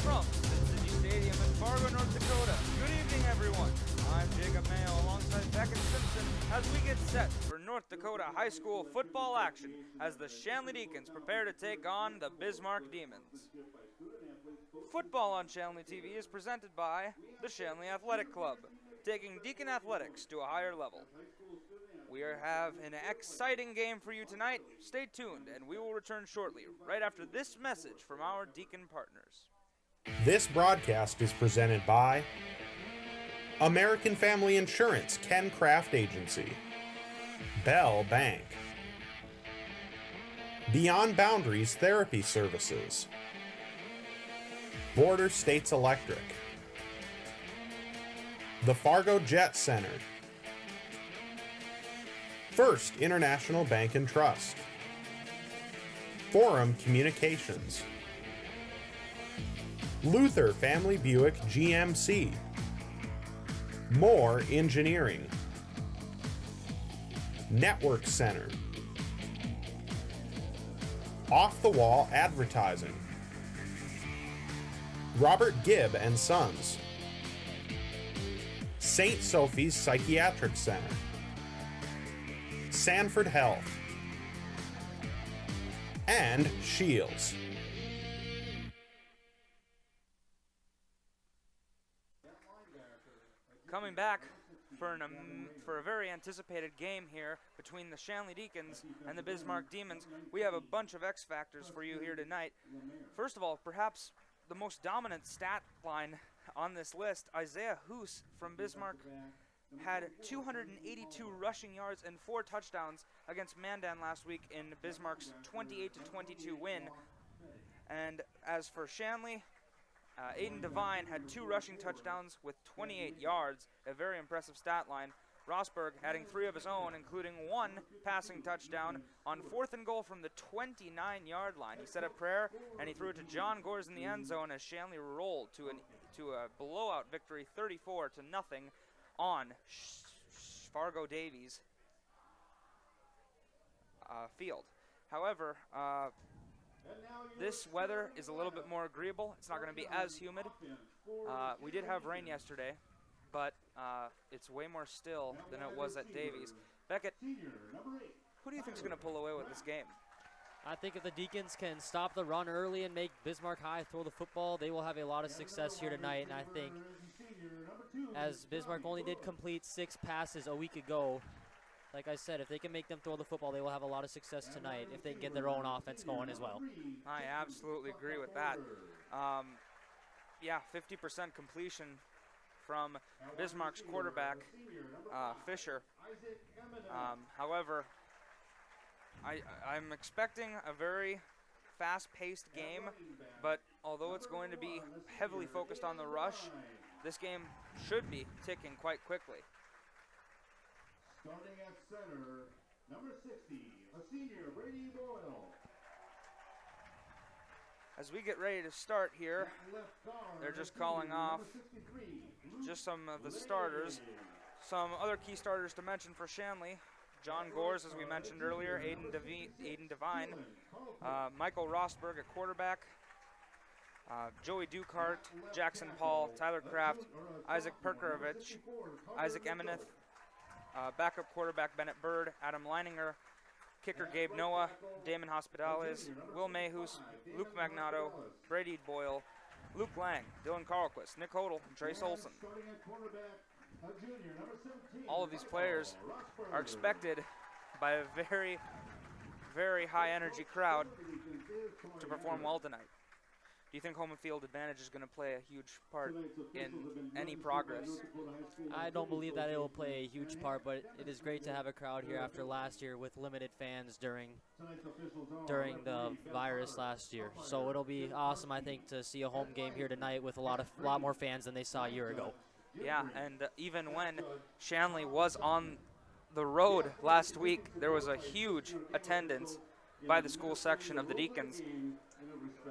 From Cichy Stadium in Fargo, North Dakota. Good evening, everyone. I'm Jacob Mayo alongside Beckett Simpson as we get set for North Dakota high school football action as the Shanley Deacons prepare to take on the Bismarck Demons. Football on Shanley TV is presented by the Shanley Athletic Club, taking Deacon athletics to a higher level. We have an exciting game for you tonight. Stay tuned, and we will return shortly, right after this message from our Deacon partners. This broadcast is presented by American Family Insurance Ken Craft Agency, Bell Bank, Beyond Boundaries Therapy Services, Border States Electric, the Fargo Jet Center, First International Bank and Trust, Forum Communications, Luther Family Buick GMC, Moore Engineering, Network Center, Off the Wall Advertising, Robert Gibb and Sons, St. Sophie's Psychiatric Center, Sanford Health, and Shields. Coming back for a very anticipated game here between the Shanley Deacons and the Bismarck Demons, we have a bunch of X factors for you here tonight. First of all, perhaps the most dominant stat line on this list, Isaiah Hoos from Bismarck had 282 rushing yards and 4 touchdowns against Mandan last week in Bismarck's 28-22 win. And as for Shanley, Aiden Devine had 2 rushing touchdowns with 28 yards, a very impressive stat line. Rosberg adding 3 of his own, including 1 passing touchdown on 4th and goal from the 29-yard line. He said a prayer, and he threw it to John Gores in the end zone as Shanley rolled to a blowout victory, 34-0 on Fargo Davies field. However, this weather is a little bit more agreeable. It's not going to be as humid. We did have rain yesterday, but it's way more still than it was at Davies. Beckett, who do you think is going to pull away with this game? I think if the Deacons can stop the run early and make Bismarck High throw the football, they will have a lot of success here tonight. And I think as Bismarck only did complete 6 passes a week ago, like I said, if they can make them throw the football, they will have a lot of success tonight if they can get their own offense going as well. I absolutely agree with that. 50% completion from Bismarck's quarterback, Fisher. However, I'm expecting a very fast-paced game, but although it's going to be heavily focused on the rush, this game should be ticking quite quickly. Starting at center, number 60, a senior, Brady Boyle. As we get ready to start here, they're just calling off just some of the starters. Some other key starters to mention for Shanley: John Gores, as we mentioned earlier, Aiden Devine, Michael Rosberg at quarterback, Joey Dukart, Jackson Paul, Tyler Kraft, Isaac Perkerovich, Isaac Emeneth, backup quarterback Bennett Bird, Adam Leininger, kicker Gabe Noah, Damon Hospitales, Will Mayhus, Luke Magnato, Brady Boyle, Luke Lang, Dylan Carlquist, Nick Hodel, and Trace Olson. All of these players are expected by a very, very high energy crowd to perform well tonight. Do you think home field advantage is going to play a huge part in any progress? I don't believe that it will play a huge part, but it is great to have a crowd here after last year with limited fans during the virus last year. So it'll be awesome, I think, to see a home game here tonight with a lot more fans than they saw a year ago. Yeah, and even when Shanley was on the road last week, there was a huge attendance by the school section of the Deacons.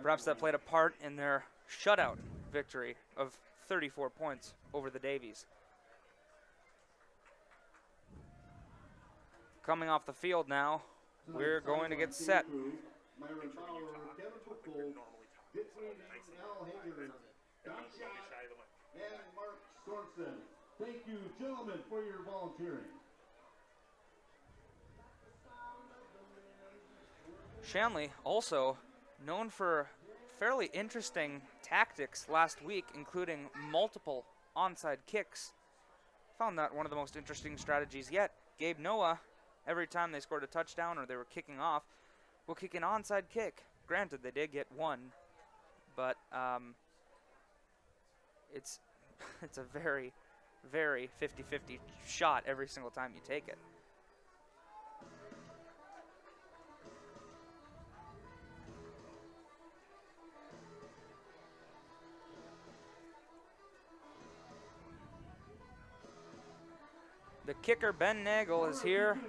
Perhaps that played a part in their shutout victory of 34 points over the Davies. Coming off the field now, we're going to get set. Ditfried L. Hager, Don Schott, and Mark Sorensen. Thank you, gentlemen, for your volunteering. Shanley also known for fairly interesting tactics last week, including multiple onside kicks. Found that one of the most interesting strategies yet. Gabe Noah, every time they scored a touchdown or they were kicking off, will kick an onside kick. Granted, they did get one, but it's it's a very, very 50-50 shot every single time you take it. The kicker, Ben Nagel, is here.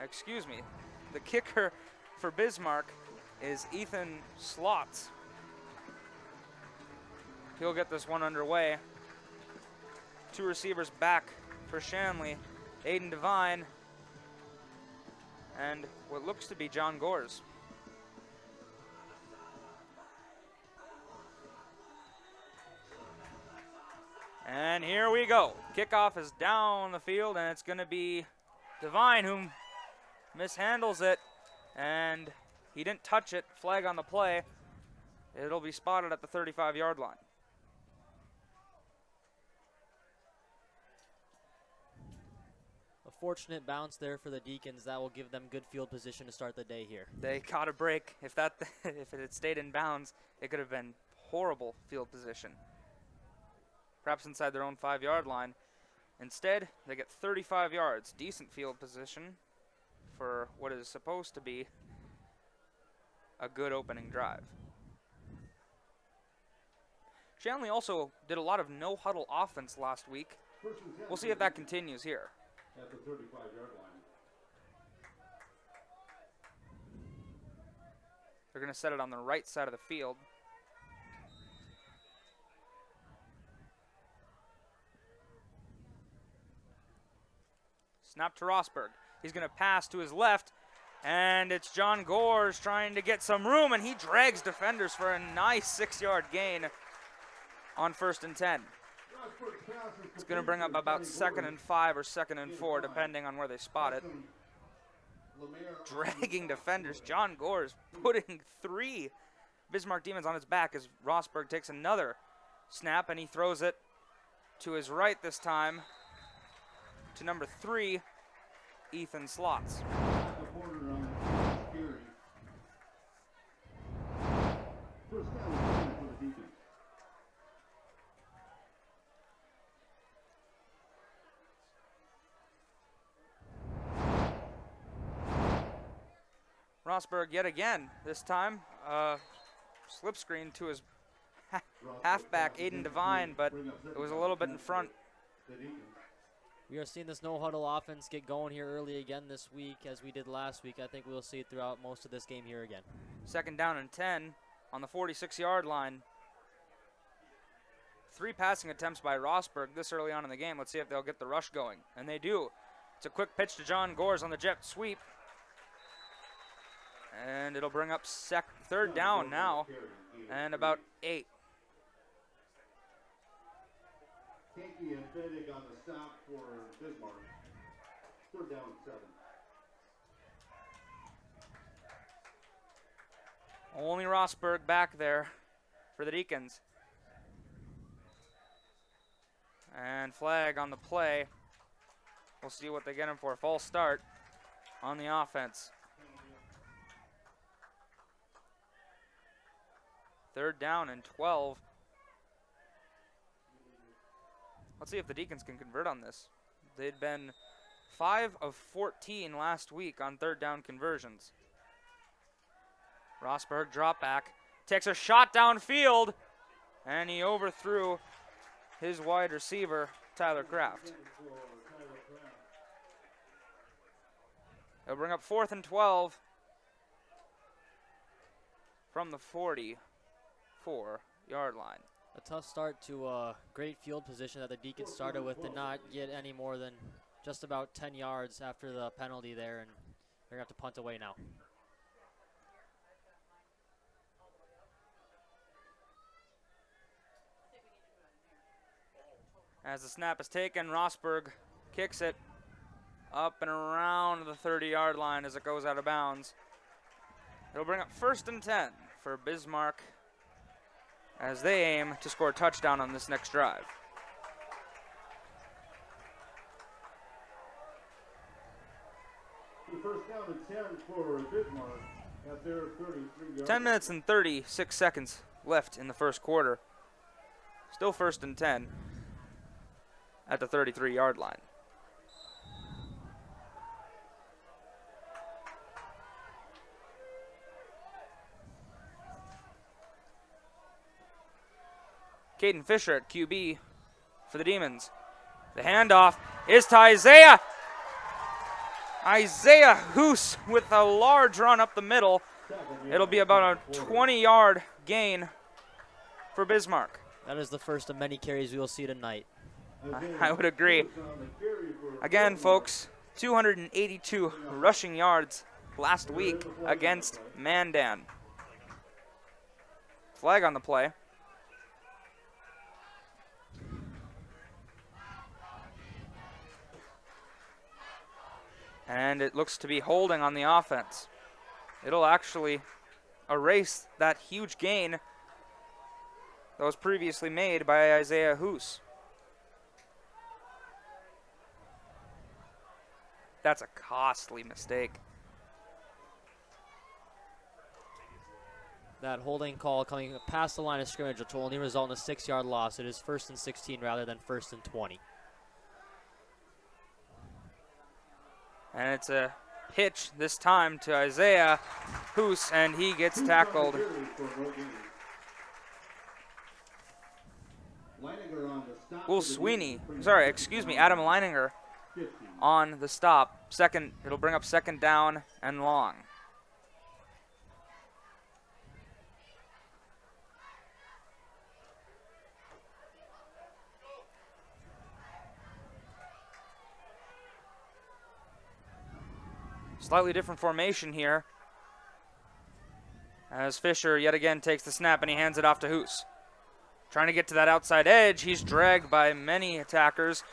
Excuse me. The kicker for Bismarck is Ethan Slotz. He'll get this one underway. Two receivers back for Shanley. Aiden Devine and what looks to be John Gores. And here we go. Kickoff is down the field, and it's going to be Devine who mishandles it, and he didn't touch it. Flag on the play. It'll be spotted at the 35-yard line. A fortunate bounce there for the Deacons. That will give them good field position to start the day here. They caught a break. If it had stayed in bounds, it could have been horrible field position. Perhaps inside their own 5-yard line. Instead, they get 35 yards. Decent field position for what is supposed to be a good opening drive. Shanley also did a lot of no-huddle offense last week. We'll see if that continues here. At the 35-yard line. They're going to set it on the right side of the field. Snap to Rosberg. He's going to pass to his left, and it's John Gores trying to get some room, and he drags defenders for a nice 6-yard gain on 1st and 10. It's going to bring up about 2nd and 5 or 2nd and 4, depending on where they spot it. Dragging defenders. John Gores putting 3 Bismarck Demons on his back as Rosberg takes another snap, and he throws it to his right this time to number 3, Ethan Slotz. First down for the Deacons. Rosberg yet again, this time slip screen to his halfback Aiden Devine, but it was a little bit in front. We are seeing this no-huddle offense get going here early again this week as we did last week. I think we'll see it throughout most of this game here again. 2nd down and 10 on the 46-yard line. 3 passing attempts by Rosberg this early on in the game. Let's see if they'll get the rush going. And they do. It's a quick pitch to John Gores on the jet sweep. And it'll bring up 3rd down now and about 8. Cichy and Fedig on the stop for Bismarck. 3rd down and 7. Only Rosberg back there for the Deacons. And flag on the play. We'll see what they get him for. False start on the offense. 3rd down and 12. Let's see if the Deacons can convert on this. They'd been 5 of 14 last week on 3rd down conversions. Rosberg drop back, takes a shot downfield, and he overthrew his wide receiver, Tyler Kraft. He'll bring up 4th and 12 from the 44-yard line. A tough start to a great field position that the Deacons started with. Did not get any more than just about 10 yards after the penalty there, and they're going to have to punt away now. As the snap is taken, Rosberg kicks it up and around the 30-yard line as it goes out of bounds. It'll bring up 1st and 10 for Bismarck as they aim to score a touchdown on this next drive. First down and 10 for Bismarck at their 33-yard. 10 minutes and 36 seconds left in the first quarter. Still 1st and 10 at the 33-yard line. Caden Fisher at QB for the Demons. The handoff is to Isaiah. Isaiah Hoos with a large run up the middle. It'll be about a 20-yard gain for Bismarck. That is the first of many carries we will see tonight. I would agree. Again, folks, 282 rushing yards last week against Mandan. Flag on the play. And it looks to be holding on the offense. It'll actually erase that huge gain that was previously made by Isaiah Hoos. That's a costly mistake. That holding call coming past the line of scrimmage will only result in a 6-yard loss. It is 1st and 16 rather than 1st and 20. And it's a pitch this time to Isaiah Hoos, and he gets tackled. Adam Leininger on the stop. It'll bring up 2nd down and long. Slightly different formation here, as Fisher yet again takes the snap and he hands it off to Hoos. Trying to get to that outside edge. He's dragged by many defenders,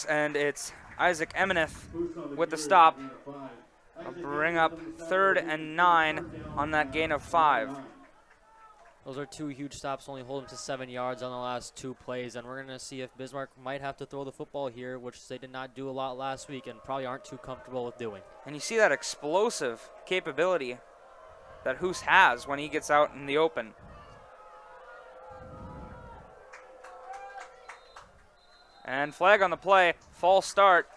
and it's Isaac Emeneth with the stop. I'll bring up 3rd and 9 on that gain of 5. Those are 2 huge stops, only hold them to 7 yards on the last 2 plays, and we're going to see if Bismarck might have to throw the football here, which they did not do a lot last week and probably aren't too comfortable with doing. And you see that explosive capability that Hoos has when he gets out in the open. And flag on the play, false start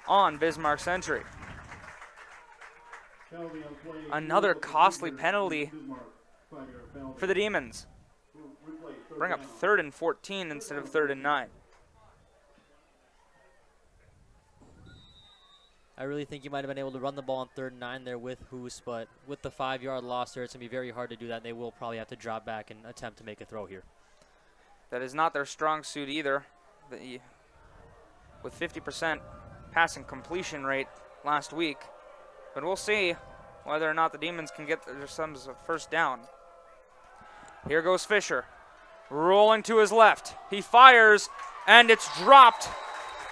on Bismarck's entry. Another costly penalty for the Demons. Bring up 3rd and 14 instead of 3rd and 9. I really think you might have been able to run the ball on 3rd and 9 there with Hoos, but with the 5-yard loss there, it's going to be very hard to do that. They will probably have to drop back and attempt to make a throw here. That is not their strong suit either. With 50% passing completion rate last week. But we'll see whether or not the Demons can get their sums of 1st down. Here goes Fisher, rolling to his left. He fires, and it's dropped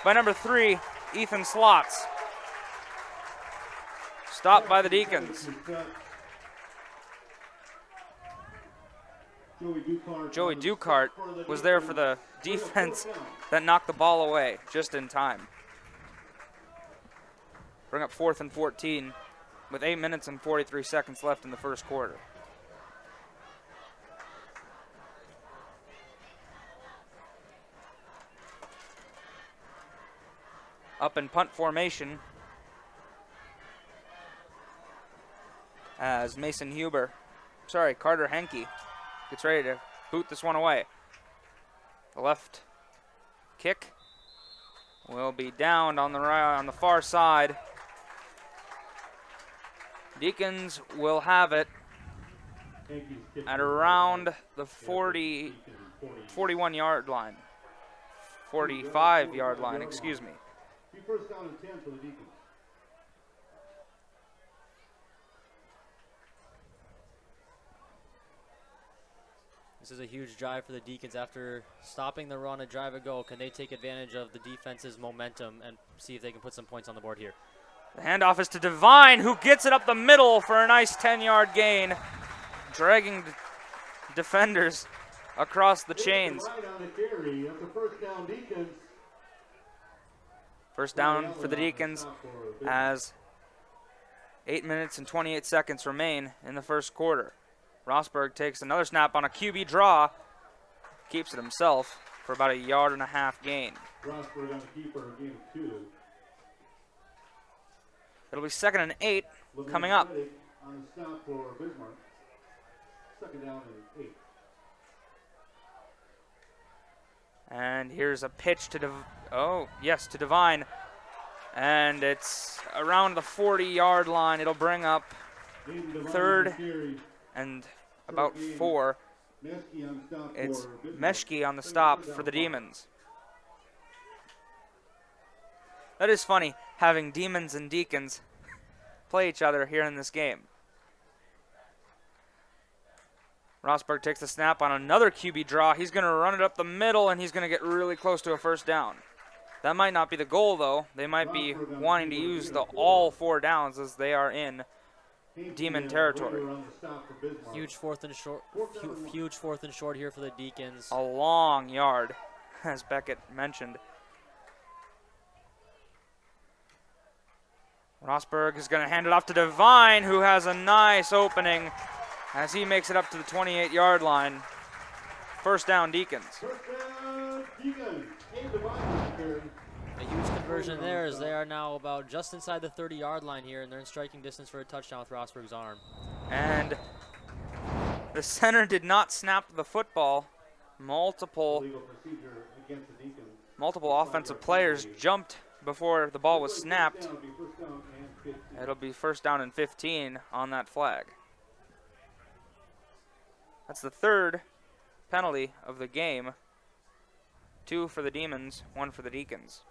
by number 3, Ethan Slots. Stopped by the Deacons. Joey Dukart was there for the defense that knocked the ball away just in time. Bring up 4th and 14 with 8 minutes and 43 seconds left in the first quarter. Up in punt formation as Carter Henke gets ready to boot this one away. The left kick will be downed on the far side. Deacons will have it at around the 41-yard line. 45-yard line, excuse me. First down and 10 for the Deacons. This is a huge drive for the Deacons. After stopping the run, a drive ago, can they take advantage of the defense's momentum and see if they can put some points on the board here? The handoff is to Devine, who gets it up the middle for a nice 10-yard gain, dragging defenders across the chains. First down for the Deacons as 8 minutes and 28 seconds remain in the first quarter. Rosberg takes another snap on a QB draw, keeps it himself for about a 1.5 yard gain. Rosberg on the keeper, gain of 2. It'll be 2nd and 8 coming up. On the stop for Bismarck. 2nd down and 8. And here's a pitch to to Devine. And it's around the 40-yard line. It'll bring up 3rd and about 4. It's Meshke on the stop for the Demons. That is funny, having Demons and Deacons play each other here in this game. Rosberg takes the snap on another QB draw. He's going to run it up the middle, and he's going to get really close to a first down. That might not be the goal, though. They might be wanting to use all 4 downs as they are in Demon territory. Huge fourth and short here for the Deacons. A long yard, as Beckett mentioned. Rosberg is going to hand it off to Devine, who has a nice opening as he makes it up to the 28-yard line. First down, Deacons. A huge conversion there as they are now about just inside the 30-yard line here, and they're in striking distance for a touchdown with Rosberg's arm. And the center did not snap the football. Multiple offensive players jumped before the ball was snapped. It'll be 1st down and 15 on that flag. That's the 3rd penalty of the game. 2 for the Demons, 1 for the Deacons.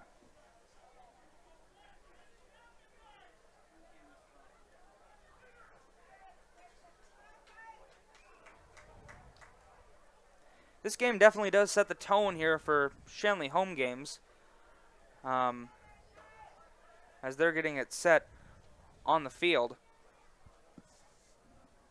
This game definitely does set the tone here for Shanley home games, as they're getting it set on the field.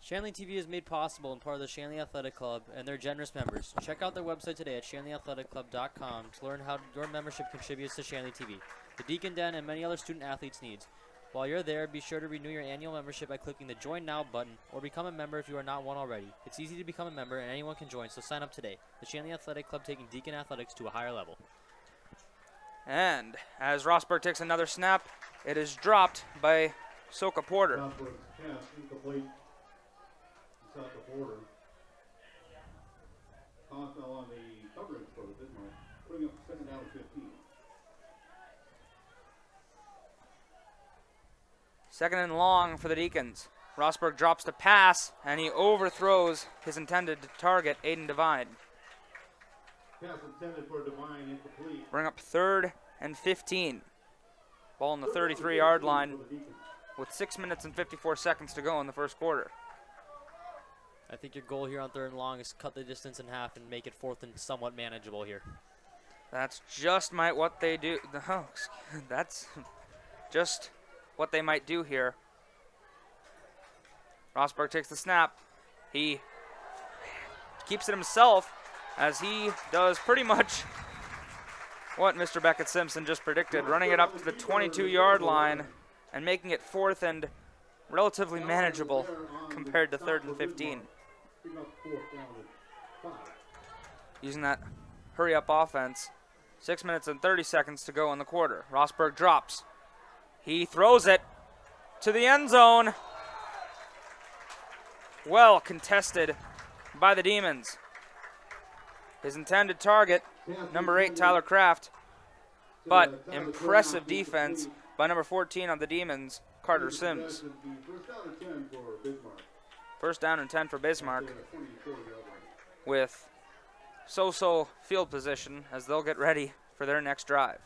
Shanley TV is made possible in part of the Shanley Athletic Club and their generous members. Check out their website today at shanleyathletic.com to learn how your membership contributes to Shanley TV, the Deacon Den, and many other student athletes' needs. While you're there, be sure to renew your annual membership by clicking the Join Now button or become a member if you are not one already. It's easy to become a member and anyone can join, so sign up today. The Shanley Athletic Club, taking Deacon athletics to a higher level. And as Rosberg takes another snap, it is dropped by Soka Porter. Incomplete. South the border. Fell on the coverage for Bismarck, putting up 2nd down and 15. 2nd and long for the Deacons. Rosberg drops the pass, and he overthrows his intended target, Aiden Devine. Pass intended for Devine, incomplete. Bring up 3rd and 15. Ball on the 33-yard line with 6 minutes and 54 seconds to go in the first quarter. I think your goal here on 3rd and long is cut the distance in half and make it 4th and somewhat manageable here. That's just what they do. Oh, that's just what they might do here. Rosberg takes the snap. He keeps it himself as he does pretty much what Mr. Beckett Simpson just predicted, running it up to the 22-yard line and making it 4th and relatively manageable compared to 3rd and 15. Using that hurry-up offense. 6 minutes and 30 seconds to go in the quarter. Rosberg drops. He throws it to the end zone. Well contested by the Demons. His intended target, number 8, Tyler Kraft. But impressive defense by number 14 on the Demons, Carter Sims. 1st down and 10 for Bismarck, with so-so field position as they'll get ready for their next drive.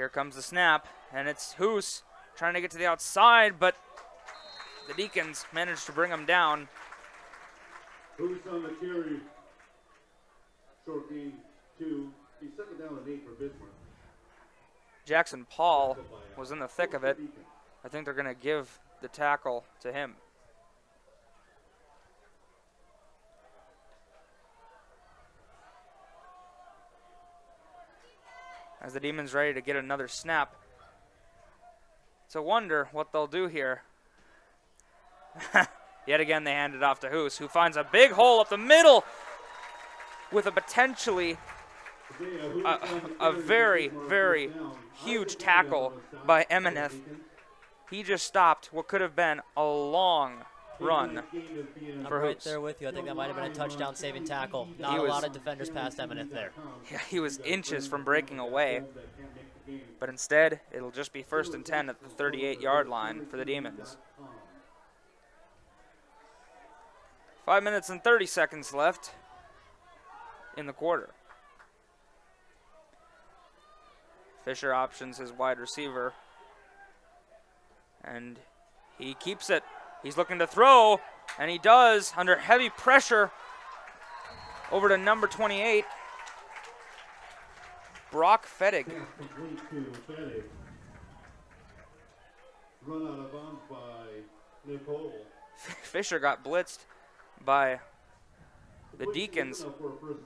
Here comes the snap, and it's Hoos trying to get to the outside, but the Deacons managed to bring him down. Who's on the carry? Short gain 2. He's second down and 8 for Bismarck. Jackson Paul was in the thick of it. I think they're going to give the tackle to him. As the Demons ready to get another snap. It's a wonder what they'll do here. Yet again, they hand it off to Hoos, who finds a big hole up the middle with a potentially a very, very huge tackle by Emineth. He just stopped what could have been a long run for I'm right Hoos. there with you. I think that might have been a touchdown-saving tackle. Not a lot of defenders past Emineth there. Yeah, he was inches from breaking away. But instead, it'll just be 1st and 10 at the 38-yard line for the Demons. 5 minutes and 30 seconds left in the quarter. Fisher options his wide receiver. And he keeps it. He's looking to throw, and he does under heavy pressure over to number 28, Brock Fettig. Run out of bounds by Nicole. Fisher got blitzed by the Deacons,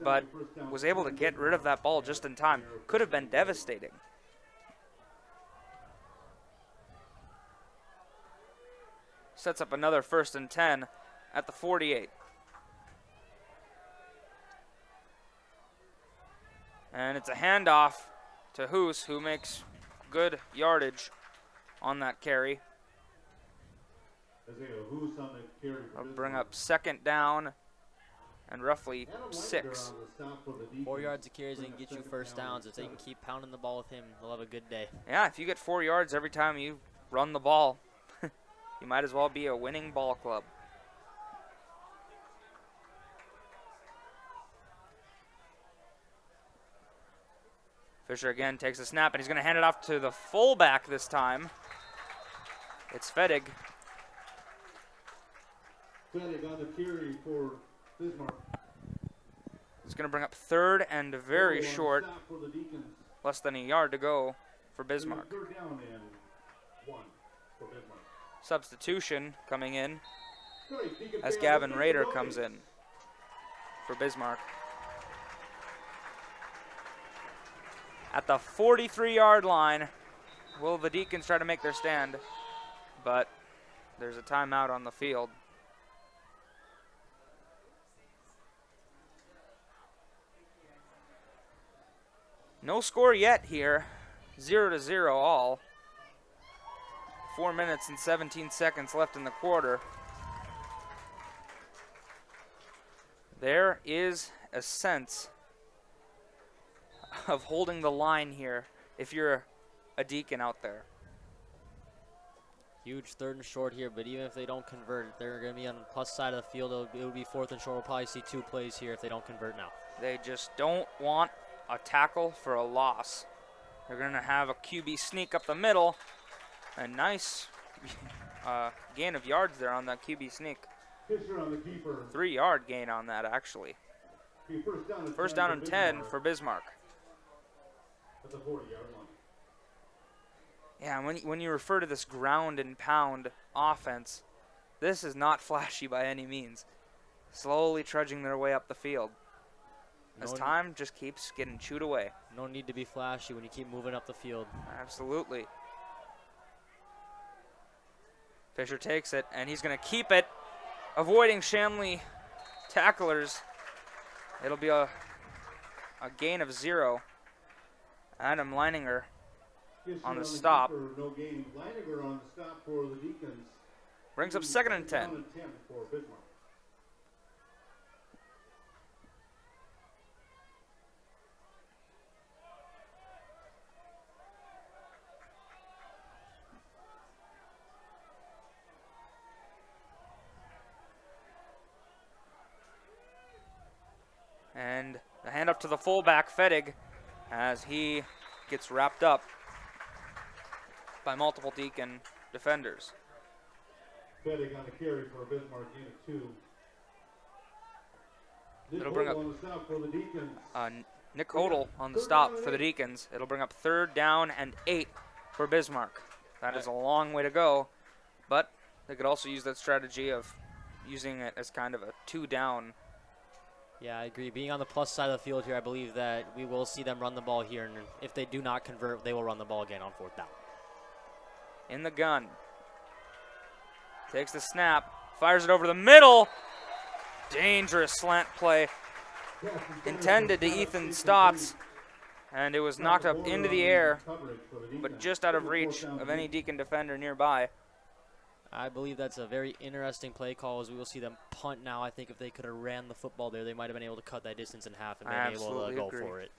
but was able to get rid of that ball just in time. Could have been devastating. Sets up another 1st and 10 at the 48. And it's a handoff to Hoos, who makes good yardage on that carry. I'll bring up 2nd down and roughly 6. 4 yards of carries and get you 1st downs. If they can keep pounding the ball with him, they'll have a good day. Yeah, if you get 4 yards every time you run the ball, you might as well be a winning ball club. Fisher again takes a snap, and he's going to hand it off to the fullback this time. It's Fettig. Fettig on the carry for Bismarck. It's going to bring up 3rd and very short. Less than a yard to go for Bismarck. 3rd down and 1 for Bismarck. Substitution coming in as Gavin Rader comes in for Bismarck. At the 43-yard line, will the Deacons try to make their stand? But there's a timeout on the field. No score yet here. 0-0 all. 4 minutes and 17 seconds left in the quarter. There is a sense of holding the line here if you're a Deacon out there. Huge 3rd and short here, but even if they don't convert, they're going to be on the plus side of the field. It'll be 4th and short. We'll probably see 2 plays here if they don't convert now. They just don't want a tackle for a loss. They're going to have a QB sneak up the middle. A nice gain of yards there on that QB sneak. 3-yard gain on that, actually. 1st down and 10 for Bismarck. At the 40-yard line. Yeah, when you refer to this ground and pound offense, this is not flashy by any means. Slowly trudging their way up the field. As time just keeps getting chewed away. No need to be flashy when you keep moving up the field. Absolutely. Fisher takes it, and he's going to keep it, avoiding Shanley tacklers. It'll be a gain of 0. Adam Leininger on the stop. No gain. Leininger on the stop for the Deacons. Brings up 2nd and 10. For Bismarck. And the handoff to the fullback, Fettig, as he gets wrapped up by multiple Deacon defenders. Betting on the carry for Bismarck unit 2. It'll bring up on the stop for the Deacons. Nick Hodel on the stop for the Deacons. It'll bring up 3rd down and 8 for Bismarck. That is a long way to go, but they could also use that strategy of using it as kind of a 2-down. Yeah, I agree. Being on the plus side of the field here, I believe that we will see them run the ball here, and if they do not convert, they will run the ball again on 4th down. In the gun. Takes the snap, fires it over the middle. Dangerous slant play intended to Ethan Stotts, and it was knocked up into the air, but just out of reach of any Deacon defender nearby. I believe that's a very interesting play call, as we will see them punt now. I think if they could have ran the football there, they might have been able to cut that distance in half and been able to go for it.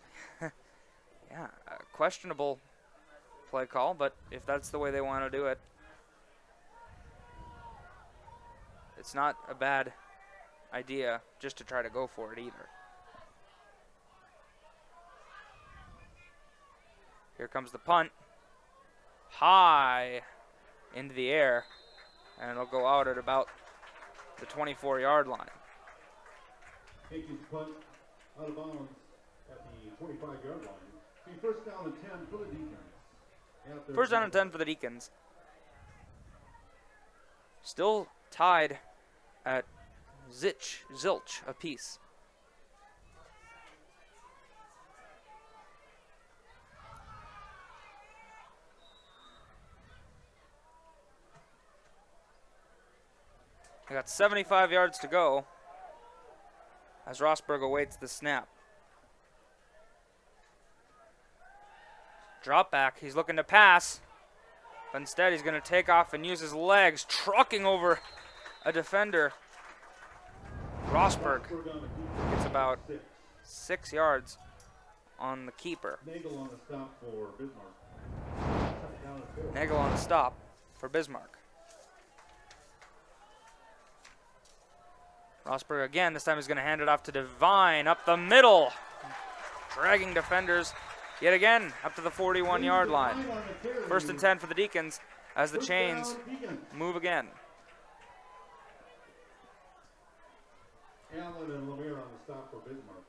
Yeah, questionable play call, but if that's the way they want to do it, it's not a bad idea just to try to go for it either. Here comes the punt. High into the air, and it'll go out at about the 24-yard line. Taking punt out of bounds at the 25-yard line. Be 1st down and 10 for the Deacons. 1st down and 10 for the Deacons. Still tied at zilch apiece. They got 75 yards to go as Rosberg awaits the snap. Drop back, he's looking to pass, but instead he's going to take off and use his legs, trucking over a defender. Rosberg gets about 6 yards on the keeper. Nagel on the stop for Bismarck. Nagel on the stop for Bismarck. Rosberg again, this time he's going to hand it off to Devine up the middle. Dragging defenders yet again up to the 41-yard line. 1st and 10 for the Deacons as the chains move again. Allen and Lemire on the stop for Bismarck.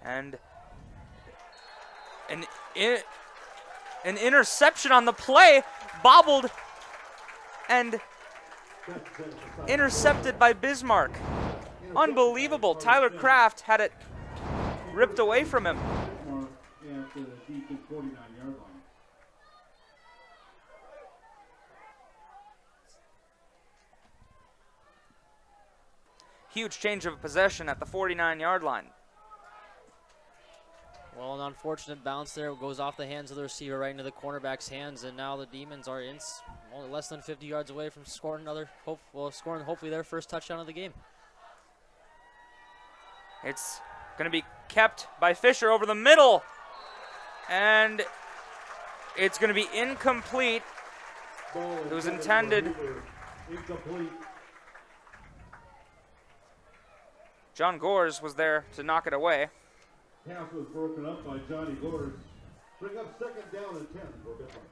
And an interception on the play, bobbled and intercepted by Bismarck. Unbelievable. Tyler Kraft had it ripped away from him. Bismarck at the Deacons 49-yard line. Huge change of possession at the 49-yard line. Well, an unfortunate bounce there. It goes off the hands of the receiver right into the cornerback's hands, and now the Demons are only less than 50 yards away from scoring scoring hopefully their first touchdown of the game. It's going to be kept by Fisher over the middle, and it's going to be incomplete. It was intended. Incomplete. John Gores was there to knock it away. Pass was broken up by Johnny Gores. Bring up 2nd down and 10 for Bismarck.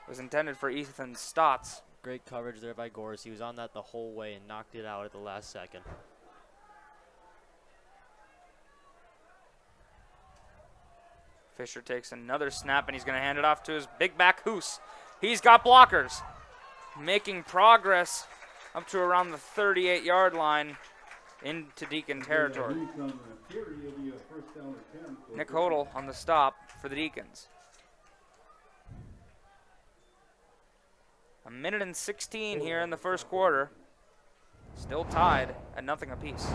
It was intended for Ethan Stotts. Great coverage there by Gores. He was on that the whole way and knocked it out at the last second. Fisher takes another snap, and he's going to hand it off to his big back Hoos. He's got blockers. Making progress up to around the 38-yard line into Deacon territory. Nick Hodel on the stop for the Deacons. 1:16 here in the first quarter. Still tied at nothing apiece.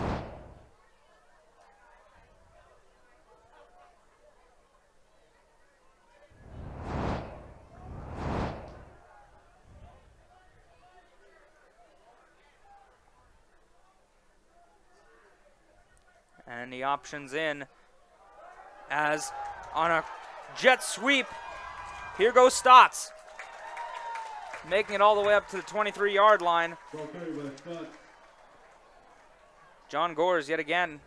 And the options in as on a jet sweep. Here goes Stotts. Making it all the way up to the 23-yard line. John Gores yet again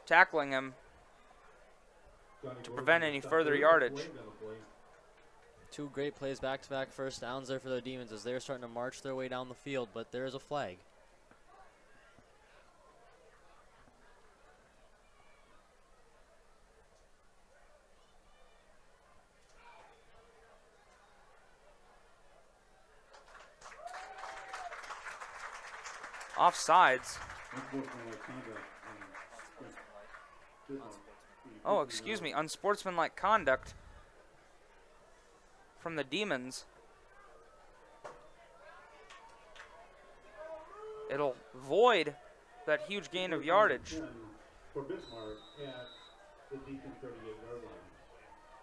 tackling him to prevent any further yardage. Two great plays, back-to-back first downs there for the Demons as they're starting to march their way down the field, but there is a flag. Offsides. Oh, excuse me, unsportsmanlike conduct from the Demons. It'll void that huge gain of yardage. For Bismarck at the Deacon 38-yard line.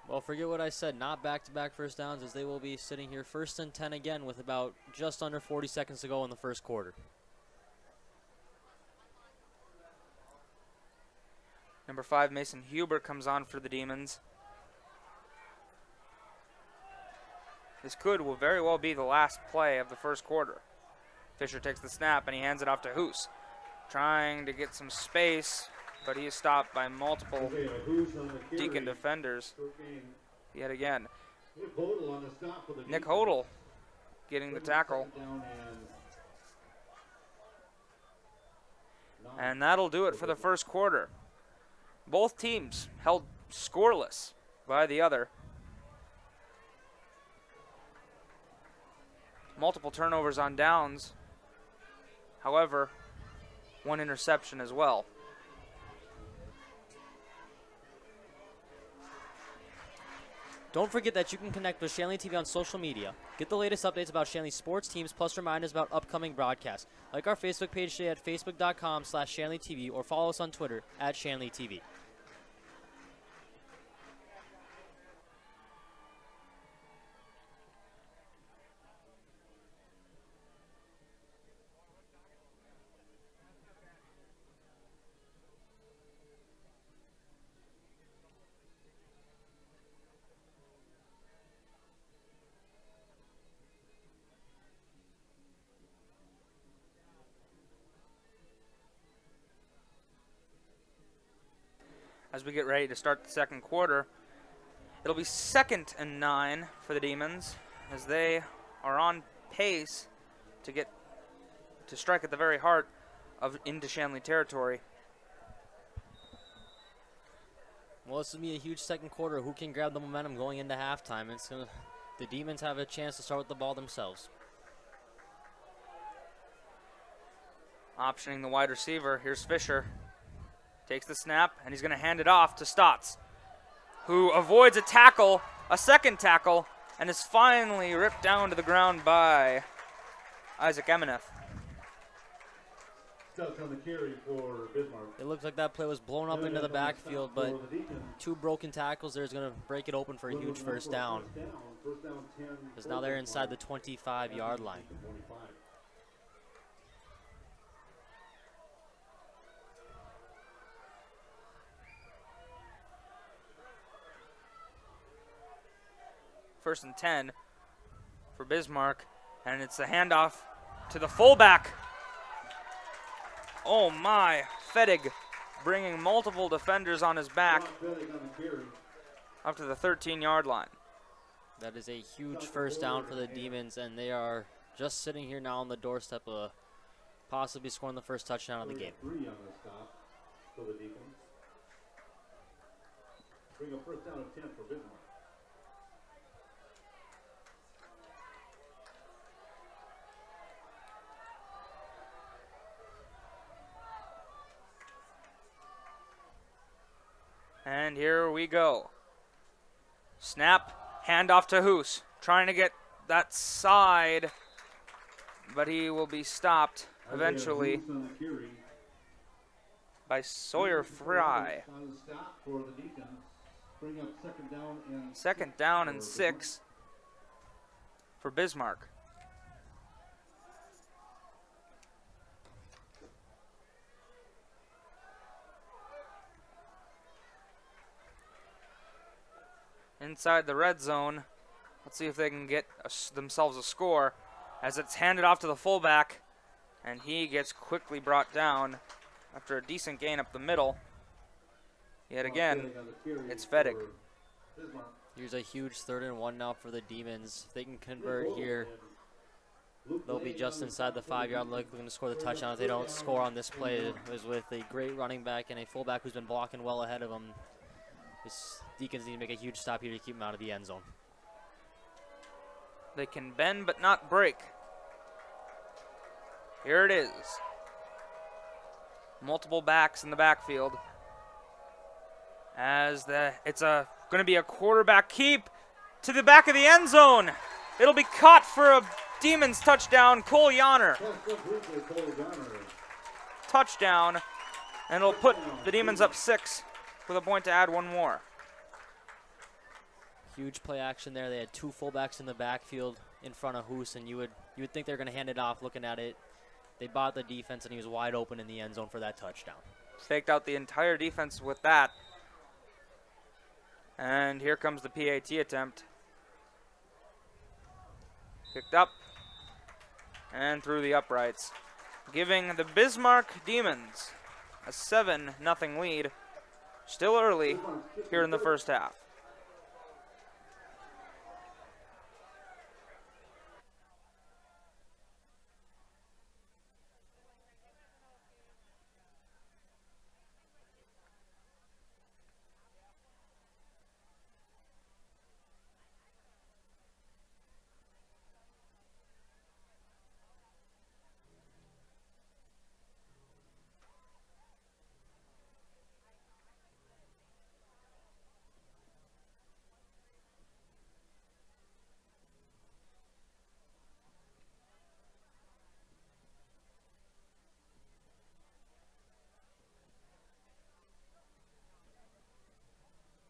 Well, forget what I said, not back-to-back first downs as they will be sitting here 1st and 10 again with about just under 40 seconds to go in the first quarter. Number 5, Mason Huber, comes on for the Demons. This will very well be the last play of the first quarter. Fisher takes the snap and he hands it off to Hoos, trying to get some space, but he is stopped by multiple Deacon defenders yet again. Nick Hodel getting the tackle. And that'll do it for the first quarter. Both teams held scoreless by the other. Multiple turnovers on downs. However, one interception as well. Don't forget that you can connect with Shanley TV on social media. Get the latest updates about Shanley sports teams, plus reminders about upcoming broadcasts. Like our Facebook page today at facebook.com/ShanleyTV or follow us on Twitter at ShanleyTV. As we get ready to start the second quarter, it'll be 2nd and 9 for the Demons as they are on pace to strike at the very heart of into Shanley territory. Well, this will be a huge second quarter. Who can grab the momentum going into halftime? The Demons have a chance to start with the ball themselves. Optioning the wide receiver. Here's Fisher. Takes the snap, and he's going to hand it off to Stotts, who avoids a second tackle, and is finally ripped down to the ground by Isaac Emeneth. On the carry for Bismarck. It looks like that play was blown up into the backfield, but two broken tackles there is going to break it open for a huge first down. Because now they're inside the 25-yard line. First and 10 for Bismarck, and it's a handoff to the fullback. Oh my, Fedig bringing multiple defenders on his back up to the 13-yard line. That is a huge first down for the Demons, and they are just sitting here now on the doorstep of possibly scoring the first touchdown of the game. Bring a first down of 10 for Bismarck. And here we go. Snap, handoff to Hoos, trying to get that side, but he will be stopped eventually by Sawyer Fry. Second down and 6 for Bismarck. Inside the red zone. Let's see if they can get themselves a score as it's handed off to the fullback, and he gets quickly brought down after a decent gain up the middle. Yet again, it's Fettig. Here's a huge 3rd and 1 now for the Demons. If they can convert here, they'll be just inside the 5-yard line looking to score the touchdown. If they don't score on this play, it was with a great running back and a fullback who's been blocking well ahead of them. This Deacons need to make a huge stop here to keep them out of the end zone. They can bend but not break. Here it is. Multiple backs in the backfield. As it's going to be a quarterback keep to the back of the end zone. It'll be caught for a Demons touchdown. Cole Yonner. Touchdown. And it'll put the Demons up 6 with a point to add 1 more. Huge play action there. They had 2 fullbacks in the backfield in front of Hoos, and you would think they're going to hand it off looking at it. They bought the defense, and he was wide open in the end zone for that touchdown. Faked out the entire defense with that. And here comes the PAT attempt. Picked up and through the uprights, giving the Bismarck Demons a 7-0 lead. Still early here in the first half.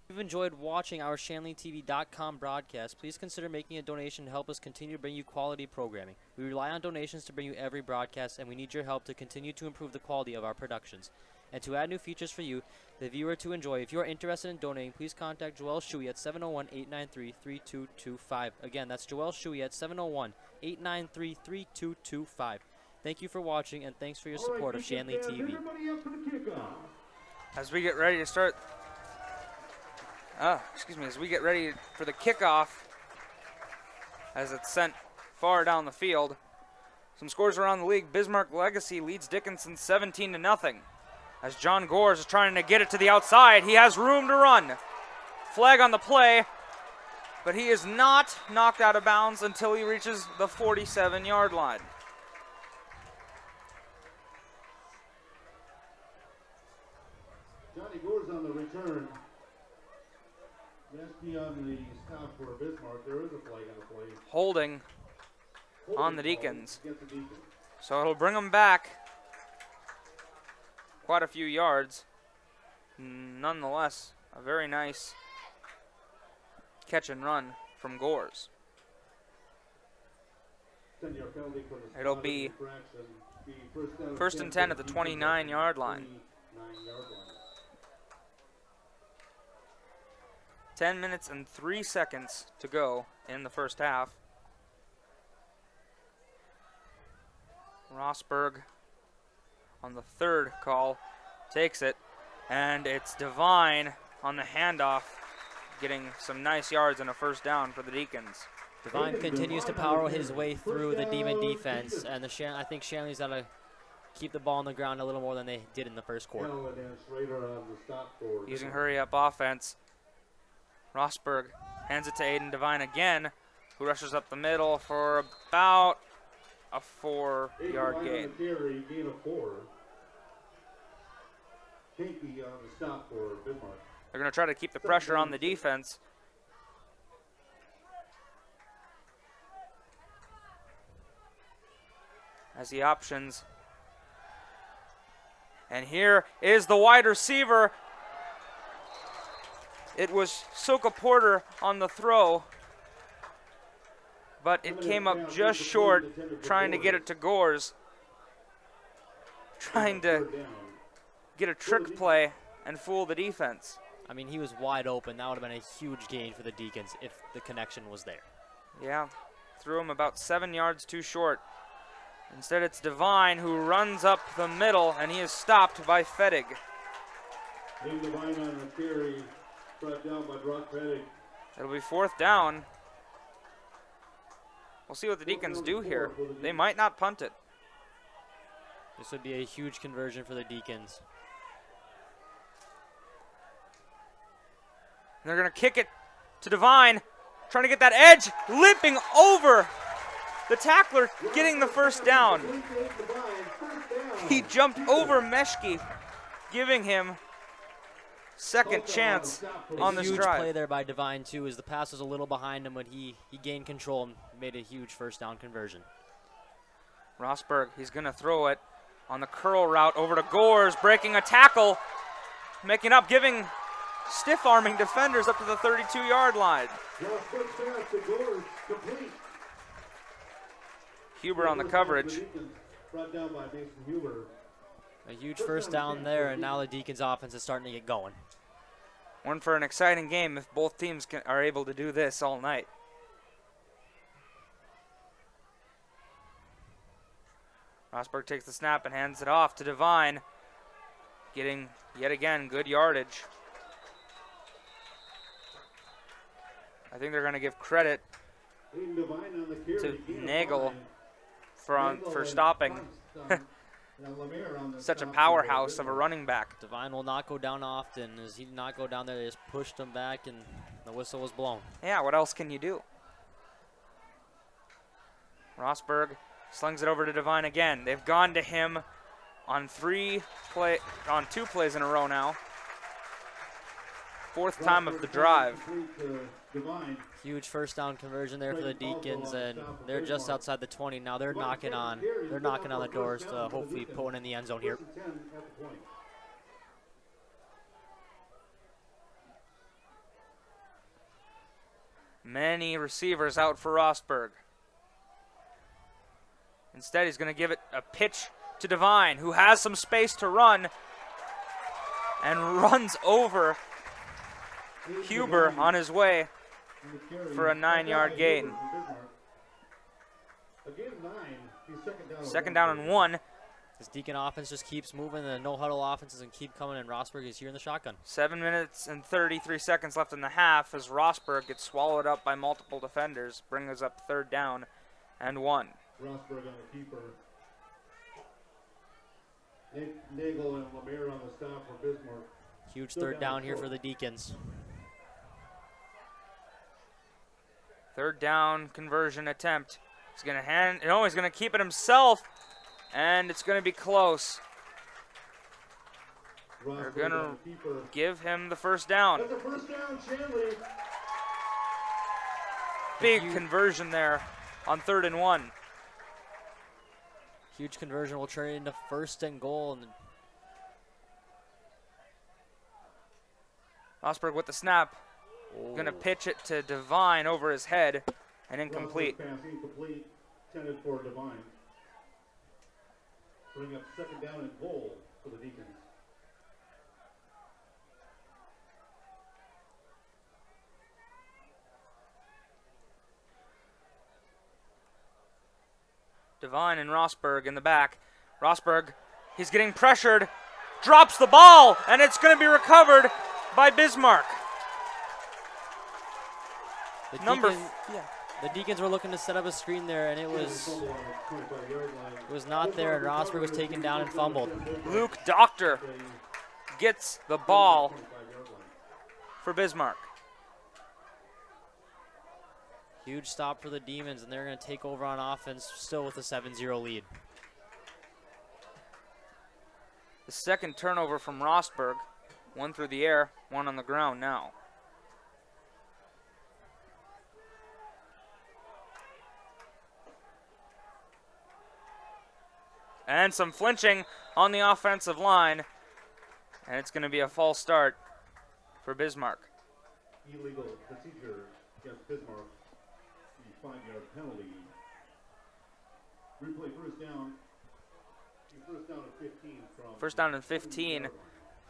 If you've enjoyed watching our ShanleyTV.com broadcast, please consider making a donation to help us continue to bring you quality programming. We rely on donations to bring you every broadcast, and we need your help to continue to improve the quality of our productions. And to add new features for you, the viewer, to enjoy. If you are interested in donating, please contact Joel Shuey at 701-893-3225. Again, that's Joel Shuey at 701-893-3225. Thank you for watching, and thanks for your support of Shanley TV. As we get ready to start, as we get ready for the kickoff, as it's sent far down the field. Some scores around the league. Bismarck Legacy leads Dickinson 17-0. As John Gores is trying to get it to the outside, he has room to run. Flag on the play, but he is not knocked out of bounds until he reaches the 47-yard line. Johnny Gores on the return. Yes, on the stop for Bismarck. There is a flag on the play. Holding on the Deacons. So it'll bring them back quite a few yards. Nonetheless, a very nice catch and run from Gores. It'll be first and 10 at the 29-yard line. 10 minutes and 3 seconds to go in the first half. Rosberg on the third call takes it, and it's Devine on the handoff, getting some nice yards and a first down for the Deacons. Devine continues to power his way through the Demon defense, and I think Shanley's got to keep the ball on the ground a little more than they did in the first quarter. Using hurry-up offense, Rosberg hands it to Aiden Devine again, who rushes up the middle for about a 4-yard gain. Gain of 4. Kinky on the stop for Bismarck. They're going to try to keep the pressure on the defense. As the options. And here is the wide receiver. It was Soka Porter on the throw, but it came up just short, trying to get it to Gores. Trying to get a trick play and fool the defense. I mean, he was wide open. That would have been a huge gain for the Deacons if the connection was there. Yeah, threw him about 7 yards too short. Instead, it's Devine who runs up the middle, and he is stopped by Fettig. Devine on the carry, brought down by Brock Fettig. It'll be 4th down. We'll see what the Deacons do here. They might not punt it. This would be a huge conversion for the Deacons. And they're going to kick it to Devine, trying to get that edge, limping over the tackler, getting the 1st down. He jumped over Meshke, giving him second chance on this huge drive. Play there by Devine, too, as the pass was a little behind him, but he gained control and made a huge 1st down conversion. Rosberg, he's going to throw it on the curl route over to Gores, breaking a tackle, making up, giving stiff-arming defenders up to the 32-yard line. Huber on the coverage. Brought down by Mason Huber. A huge 1st down there, and now the Deacons' offense is starting to get going. One for an exciting game if both teams are able to do this all night. Rosberg takes the snap and hands it off to Devine, getting, yet again, good yardage. I think they're going to give credit to Nagel for stopping such a powerhouse of a running back. Devine will not go down often. As he did not go down there, they just pushed him back, and the whistle was blown. Yeah, what else can you do? Rosberg slings it over to Devine again. They've gone to him on 2 plays in a row now. 4th time of the drive. Huge 1st down conversion there for the Deacons, and they're just outside the 20 now. They're knocking on the doors to hopefully put one in the end zone here. Many receivers out for Rosberg. Instead, he's going to give it a pitch to Devine, who has some space to run and runs over Huber on his way for a 9-yard gain. 2nd down and 1. This Deacon offense just keeps moving. The no-huddle offenses and keep coming, and Rosberg is here in the shotgun. 7 minutes and 33 seconds left in the half as Rosberg gets swallowed up by multiple defenders, bringing us up 3rd down and 1. Rosberg on the keeper. Nagel and Lemire on the stop for Bismarck. Huge 3rd down here for the Deacons. 3rd down conversion attempt. He's going to he's going to keep it himself, and it's going to be close. They're going to give him the 1st down. That's the 1st down, Shanley. Big conversion there on 3rd and 1. Huge conversion will turn into 1st and goal. And Rosberg with the snap. Going to pitch it to Devine over his head and incomplete. Pass incomplete, intended for Devine. Bring up 2nd down and goal for the Deacons. Devine and Rosberg in the back. Rosberg, he's getting pressured, drops the ball, and it's going to be recovered by Bismarck. The Deacons were looking to set up a screen there, and it was not there, and Rosberg was taken down and fumbled. Luke Doctor gets the ball for Bismarck. Huge stop for the Demons, and they're going to take over on offense, still with a 7-0 lead. The 2nd turnover from Rosberg. 1 through the air, 1 on the ground now. And some flinching on the offensive line. And it's going to be a false start for Bismarck. Illegal procedure against Bismarck. The 5-yard penalty. Replay 1st down. 1st down and 15 from. 1st down and 15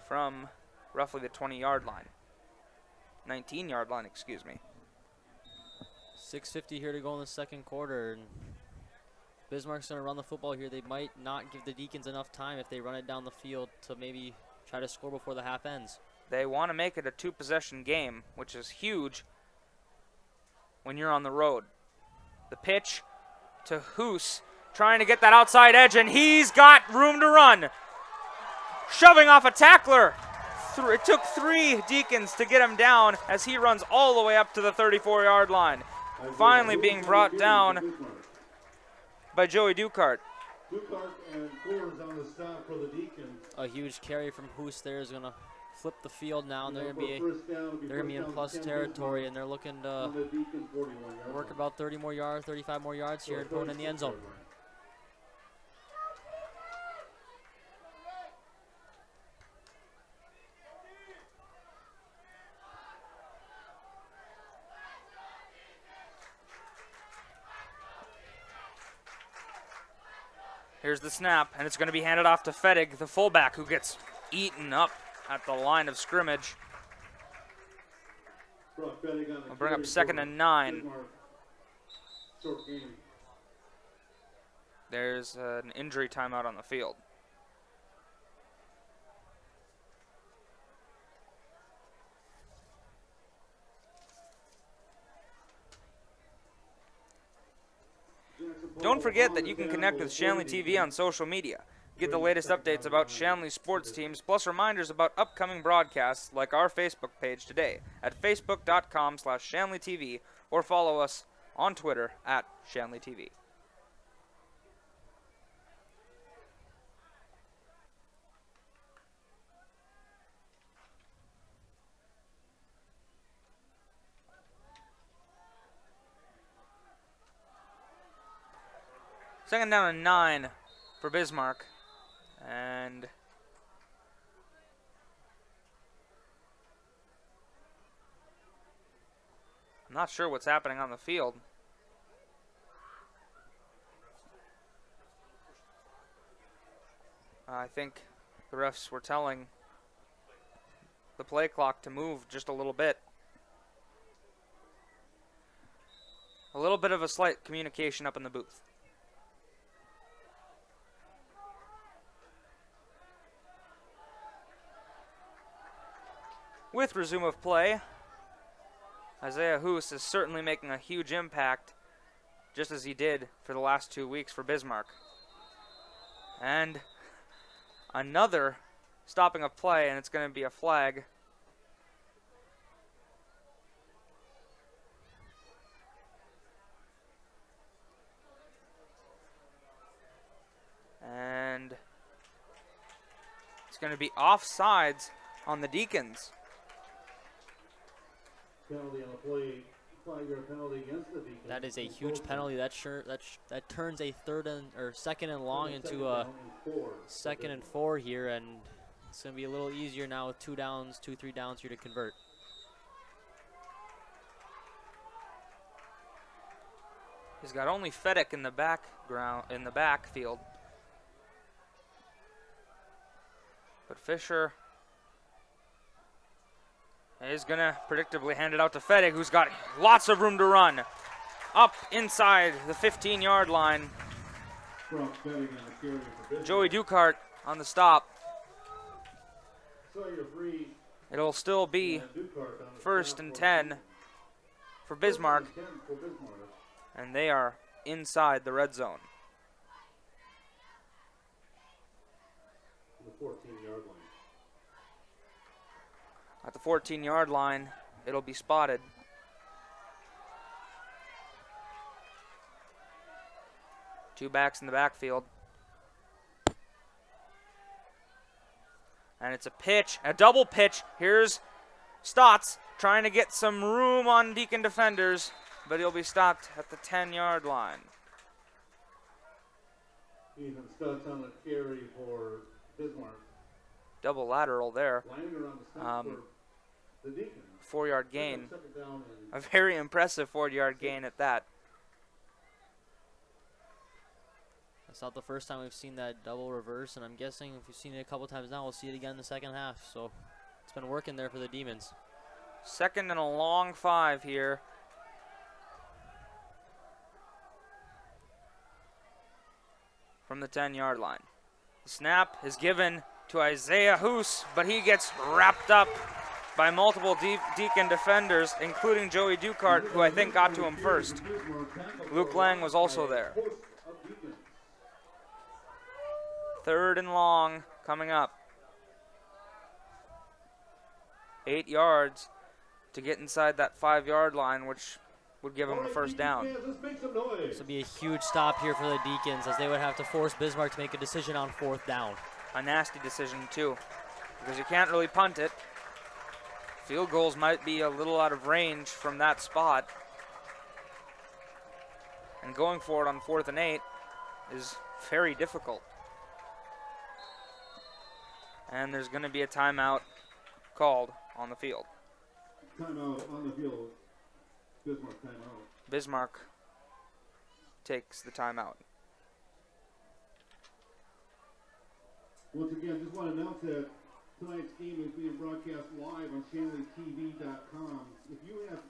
from roughly the 20-yard line. 19-yard line, excuse me. 6:50 here to go in the 2nd quarter. And Bismarck's going to run the football here, they might not give the Deacons enough time if they run it down the field to maybe try to score before the half ends. They want to make it a 2-possession game, which is huge when you're on the road. The pitch to Hoos, trying to get that outside edge, and he's got room to run. Shoving off a tackler. It took 3 Deacons to get him down as he runs all the way up to the 34-yard line. Finally being brought down by Joey Ducart. Ducart and Coors on the stop for the Deacons. A huge carry from Hoos there is going to flip the field now, and they're going to be in plus territory, and they're looking to work about 30 more yards, 35 more yards here and put it in the end zone. Here's the snap, and it's going to be handed off to Fettig, the fullback, who gets eaten up at the line of scrimmage. We'll bring up 2nd and 9. There's an injury timeout on the field. Don't forget that you can connect with Shanley TV on social media. Get the latest updates about Shanley sports teams, plus reminders about upcoming broadcasts like our Facebook page today at facebook.com/ShanleyTV, or follow us on Twitter at ShanleyTV. Second down and 9 for Bismarck. And I'm not sure what's happening on the field. I think the refs were telling the play clock to move just a little bit. A little bit of a slight communication up in the booth. With resume of play, Isaiah Hoos is certainly making a huge impact, just as he did for the last 2 weeks for Bismarck. And another stopping of play, and it's going to be a flag. And it's going to be offsides on the Deacons. Penalty on the play, 5-yard penalty against the Deacons. That is a huge penalty. That turns a 2nd and long into a 2nd and 4 here, and it's going to be a little easier now with 2 downs, 2-3 downs here to convert. He's got only Fedek in the backfield. But Fisher is going to predictably hand it out to Fettig, who's got lots of room to run. Up inside the 15-yard line. Joey Ducart on the stop. It'll still be 1st and 10 for Bismarck. And they are inside the red zone. The 14-yard line. At the 14-yard line, it'll be spotted. Two backs in the backfield. And it's a pitch, a double pitch. Here's Stotts trying to get some room on Deacon defenders, but he'll be stopped at the 10-yard line. Ethan Stotts on the carry for Bismarck. Double lateral there. Langer on the stop for the Deacons. 4-yard gain. A very impressive 4-yard gain at that. That's not the first time we've seen that double reverse, and I'm guessing if we've seen it a couple times now, we'll see it again in the second half. So it's been working there for the Demons. 2nd and a long 5 here. from the 10-yard line. The snap is given to Isaiah Hoos, but he gets wrapped up by multiple Deacon defenders, including Joey Ducart, who I think got to him first. Luke Lang was also there. 3rd and long coming up. 8 yards to get inside that 5-yard line, which would give him a first down. This would be a huge stop here for the Deacons, as they would have to force Bismarck to make a decision on 4th down. A nasty decision, too, because you can't really punt it. Field goals might be a little out of range from that spot. And going for it on 4th and 8 is very difficult. And there's going to be a timeout called on the field. Timeout on the field. Bismarck timeout. Bismarck takes the timeout. Once again, just want to announce that tonight's game is being broadcast live on ShanleyTV.com. If you have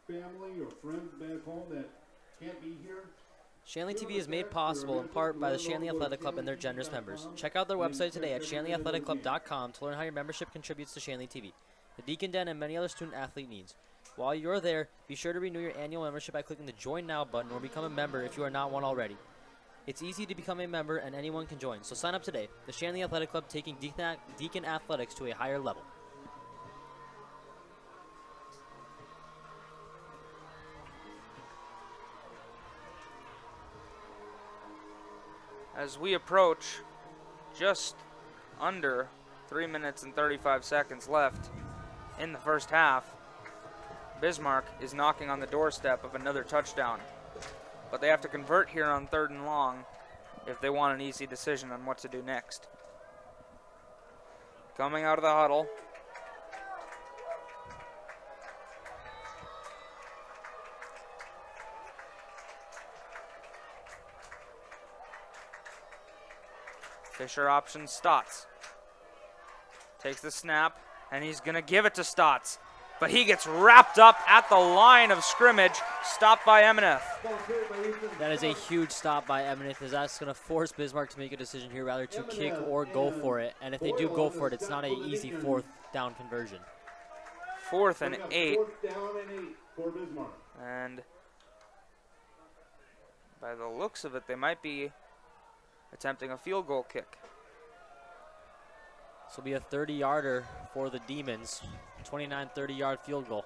family or friends back home that can't be here, Shanley TV is made possible in part by the Shanley Athletic Club and their generous members. Check out their website today at ShanleyAthleticClub.com to learn how your membership contributes to Shanley TV, the Deacon Den, and many other student-athlete needs. While you're there, be sure to renew your annual membership by clicking the Join Now button or become a member if you are not one already. It's easy to become a member and anyone can join, so sign up today. The Shanley Athletic Club, taking Deacon athletics to a higher level. As we approach just under 3 minutes and 35 seconds left in the first half, Bismarck is knocking on the doorstep of another touchdown. But they have to convert here on 3rd and long if they want an easy decision on what to do next. Coming out of the huddle. Fisher options Stotts. Takes the snap, and he's going to give it to Stotts. But he gets wrapped up at the line of scrimmage, stopped by Emineth. That is a huge stop by Emineth, as that's going to force Bismarck to make a decision here, rather to kick or go for it. And if they do go for it, it's not an easy 4th down conversion. 4th and 8. 4th down and 8 for Bismarck. And by the looks of it, they might be attempting a field goal kick. This will be a 30-yarder for the Demons. 29, 30-yard field goal.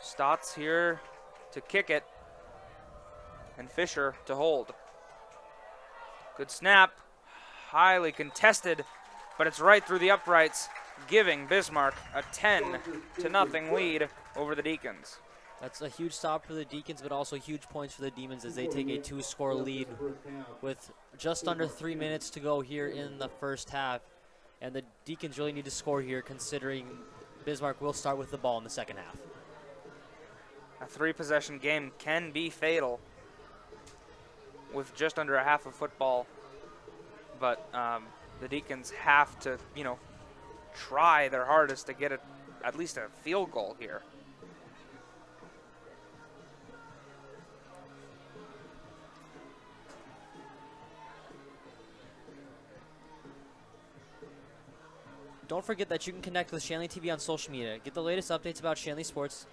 Stotts here to kick it, and Fisher to hold. Good snap, highly contested, but it's right through the uprights, giving Bismarck a 10-0 lead over the Deacons. That's a huge stop for the Deacons, but also huge points for the Demons as they take a 2-score lead with just under 3 minutes to go here in the first half. And the Deacons really need to score here, considering Bismarck will start with the ball in the second half. A 3-possession game can be fatal with just under a half of football, but the Deacons have to, try their hardest to get at least a field goal here. Don't forget that you can connect with Shanley TV on social media. Get the latest updates about Shanley sports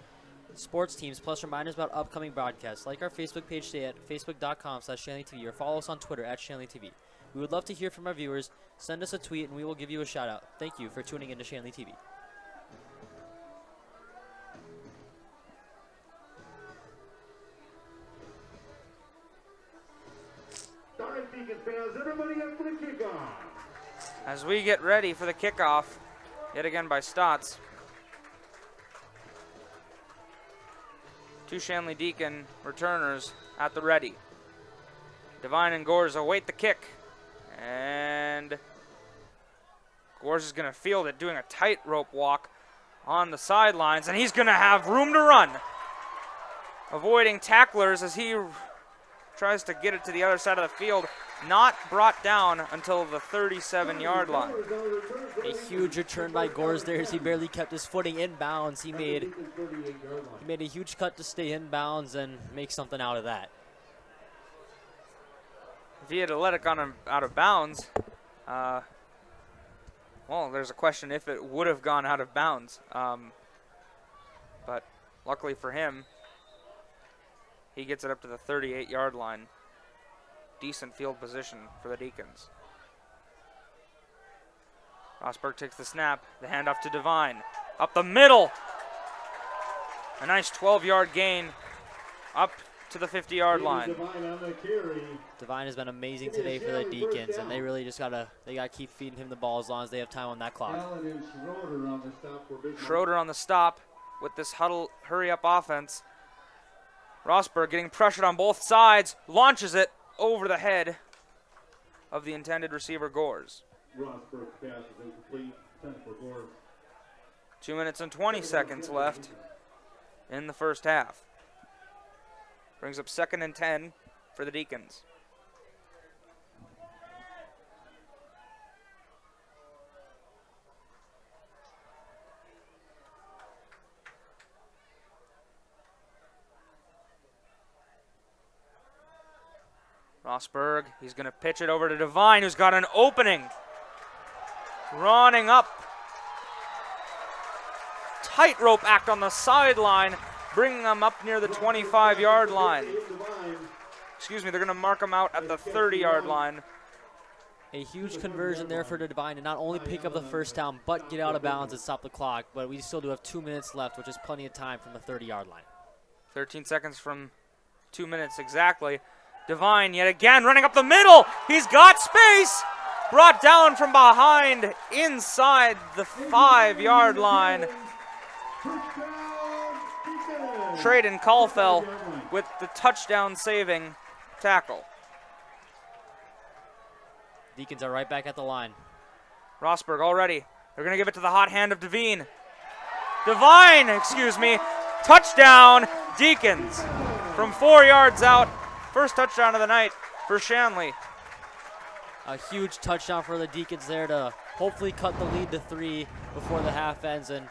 teams, plus reminders about upcoming broadcasts. Like our Facebook page today at facebook.com/ShanleyTV or follow us on Twitter at ShanleyTV. We would love to hear from our viewers. Send us a tweet and we will give you a shout out. Thank you for tuning into Shanley TV. All right, Deacon fans, everybody up for the kickoff. As we get ready for the kickoff, yet again by Stotts. 2 Shanley Deacon returners at the ready. Devine and Gores await the kick. And Gores is going to field it, doing a tightrope walk on the sidelines, and he's going to have room to run. Avoiding tacklers as he tries to get it to the other side of the field. Not brought down until the 37-yard line. A huge return by Gores there as he barely kept his footing in bounds. He made a huge cut to stay in bounds and make something out of that. If he had let it gone out of bounds, well, there's a question if it would have gone out of bounds. But luckily for him, he gets it up to the 38-yard line. Decent field position for the Deacons. Rosberg takes the snap, the handoff to Devine. Up the middle. A nice 12-yard gain up to the 50-yard line. Devine has been amazing today for the Deacons, and they really just gotta keep feeding him the ball as long as they have time on that clock. Schroeder on the stop with this huddle, hurry-up offense. Rosberg getting pressured on both sides, launches it over the head of the intended receiver, Gores. Rosberg's pass is incomplete. 10 for Gores. 2 minutes and 20 seconds left in the first half. Brings up 2nd and 10 for the Deacons. Rosberg, he's going to pitch it over to Devine, who's got an opening. Running up. Tightrope act on the sideline, bringing them up near the 25-yard line. Excuse me, they're going to mark him out at the 30-yard line. A huge conversion there for Devine to not only pick up the first down, but get out of bounds and stop the clock. But we still do have 2 minutes left, which is plenty of time from the 30-yard line. 13 seconds from 2 minutes exactly. Devine yet again running up the middle. He's got space. Brought down from behind inside the 5-yard line. Traden Caulfield with the touchdown saving tackle. Deacons are right back at the line. Rosberg already. They're going to give it to the hot hand of Devine. Touchdown, Deacons. From 4 yards out. First touchdown of the night for Shanley. A huge touchdown for the Deacons there to hopefully cut the lead to 3 before the half ends. And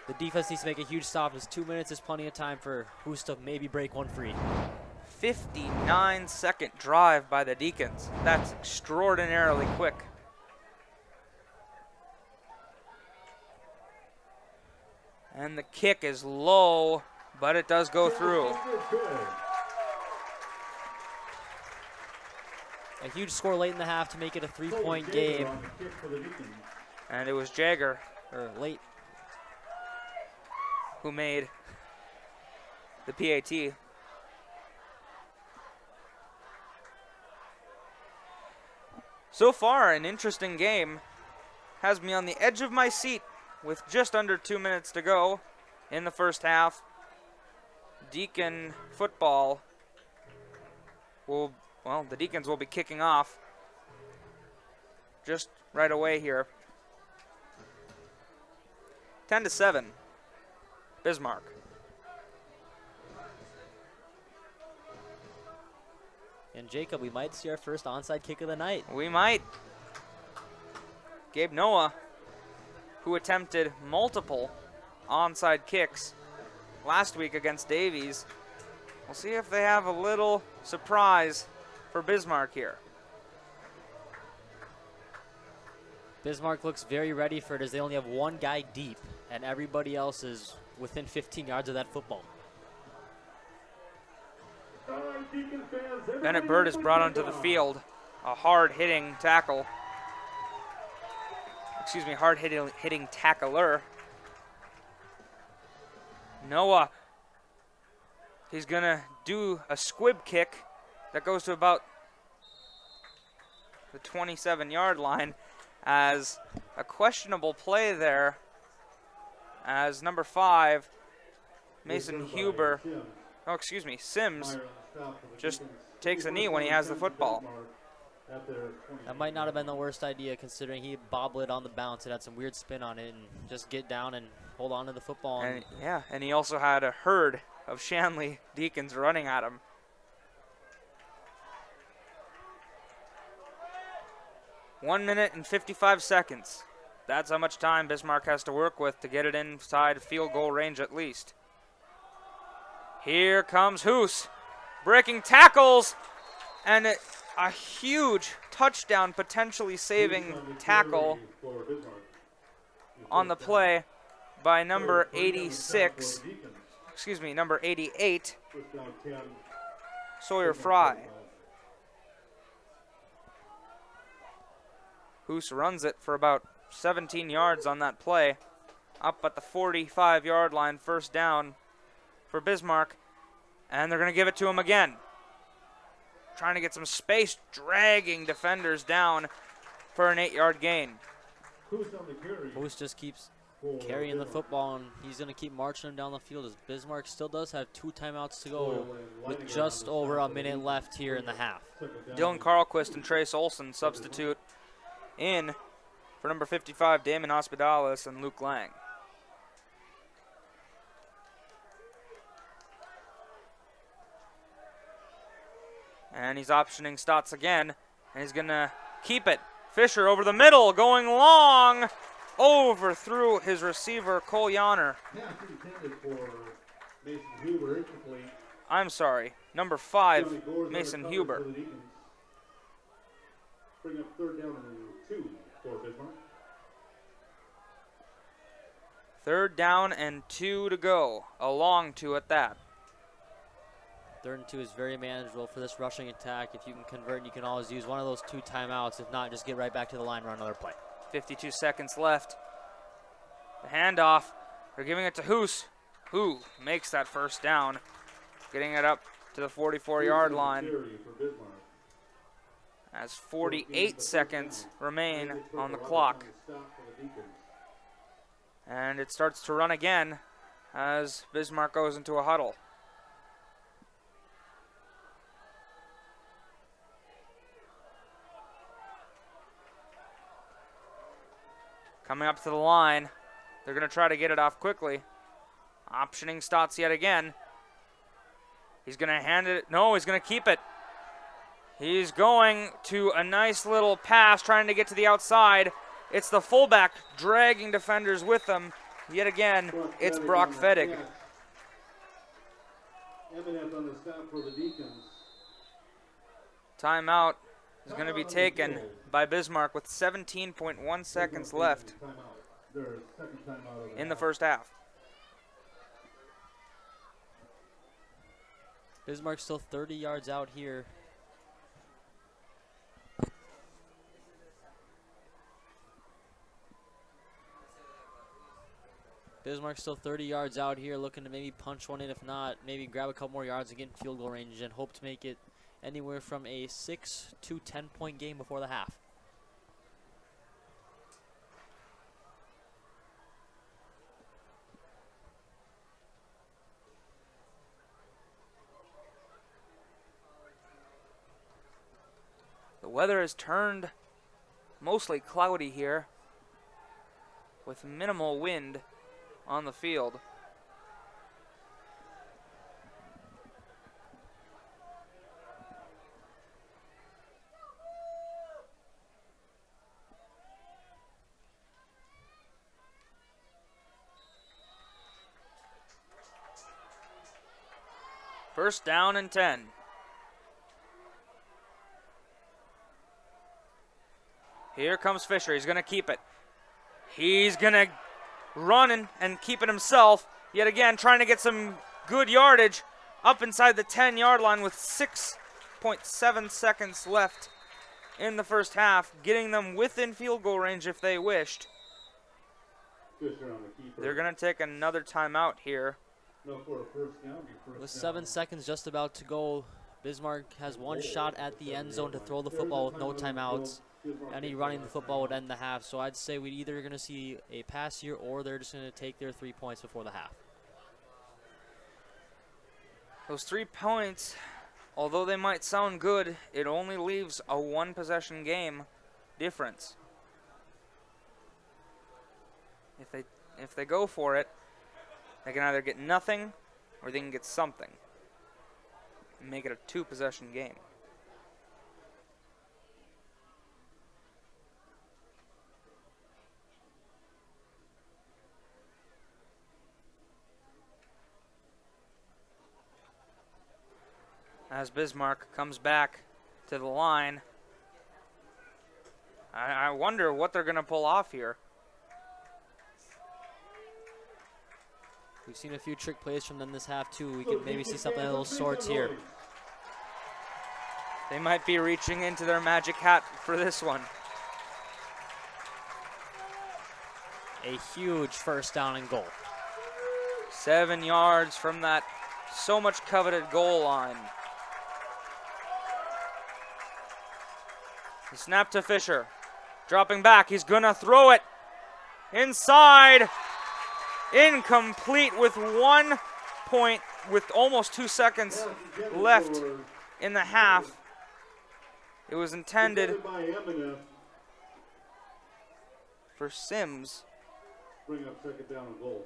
the defense needs to make a huge stop, as 2 minutes is plenty of time for Hoos to maybe break one free. 59-second drive by the Deacons. That's extraordinarily quick. And the kick is low, but it does go through. A huge score late in the half to make it a 3-point game. And it was Jagger late. who made the PAT. So far, an interesting game. Has me on the edge of my seat with just under 2 minutes to go in the first half. Deacon football will, well, the Deacons will be kicking off just right away here. 10-7, Bismarck. And Jacob, we might see our first onside kick of the night. We might. Gabe Noah, who attempted multiple onside kicks last week against Davies. We'll see if they have a little surprise for Bismarck here. Bismarck looks very ready for it, as they only have one guy deep, and everybody else is within 15 yards of that football. Bennett Bird is brought onto the field. A hard-hitting tackle. Hard-hitting tackler. Noah, he's going to do a squib kick that goes to about the 27-yard line, as a questionable play there, as number 5, Sims just takes a knee when he has the football. That might not have been the worst idea, considering he bobbled it on the bounce. It had some weird spin on it, and just get down and hold on to the football. And he also had a herd of Shanley Deacons running at him. One minute and 55 seconds. That's how much time Bismarck has to work with to get it inside field goal range at least. Here comes Hoos, breaking tackles, and a huge touchdown, potentially saving tackle on the play by number 86, excuse me, number 88, Sawyer Fry. Hoos runs it for about 17 yards on that play, up at the 45-yard line, first down for Bismarck, and they're going to give it to him again. Trying to get some space, dragging defenders down for an 8-yard gain. Hoos just keeps carrying the football, and he's going to keep marching him down the field as Bismarck still does have 2 timeouts to go with just over a minute left here in the half. Dylan Carlquist and Trace Olson substitute in for number 55, Damon Hospitalis and Luke Lang. And he's optioning Stotts again, and he's going to keep it. Fisher over the middle, going long, overthrew his receiver, Cole Yonner. I'm sorry, number 5, Mason Huber. Bring up 3rd down and 2 for Bismarck. 3rd down and 2 to go, a long 2 at that. 3rd and 2 is very manageable for this rushing attack. If you can convert, you can always use one of those 2 timeouts. If not, just get right back to the line, run another play. 52 seconds left. The handoff, they're giving it to Hoos, who makes that first down, getting it up to the 44-yard line. As 48 seconds remain on the clock. And it starts to run again as Bismarck goes into a huddle. Coming up to the line. They're going to try to get it off quickly. Optioning Stotts yet again. He's going to hand it. No, he's going to keep it. He's going to a nice little pass, trying to get to the outside. It's the fullback dragging defenders with him. Yet again, it's Brock Fettig. Timeout is going to be taken by Bismarck with 17.1 seconds left in the first half. Bismarck's still 30 yards out here. Bismarck's still 30 yards out here, looking to maybe punch one in. If not, maybe grab a couple more yards and get in field goal range and hope to make it anywhere from a 6 to 10-point game before the half. The weather has turned mostly cloudy here with minimal wind on the field. First down and 10. Here comes Fisher. He's going to keep it. He's going to run and keep it himself. Yet again, trying to get some good yardage up inside the 10-yard line with 6.7 seconds left in the first half, getting them within field goal range if they wished. They're going to take another timeout here. With 7 seconds just about to go, Bismarck has one shot at the end zone to throw the football with no timeouts. Any running the football would end the half. So I'd say we're either going to see a pass here or they're just going to take their 3 points before the half. Those 3 points, although they might sound good, it only leaves a one-possession game difference. If they go for it, they can either get nothing or they can get something and make it a 2-possession game. As Bismarck comes back to the line. I wonder what they're going to pull off here. We've seen a few trick plays from them this half, too. We could maybe see something of those sorts here. They might be reaching into their magic hat for this one. A huge first down and goal. 7 yards from that so much coveted goal line. The snap to Fisher. Dropping back, he's gonna throw it. Inside. Incomplete with 1 point, with almost 2 seconds left in the half. It was intended for Sims. Bring up second down and goal.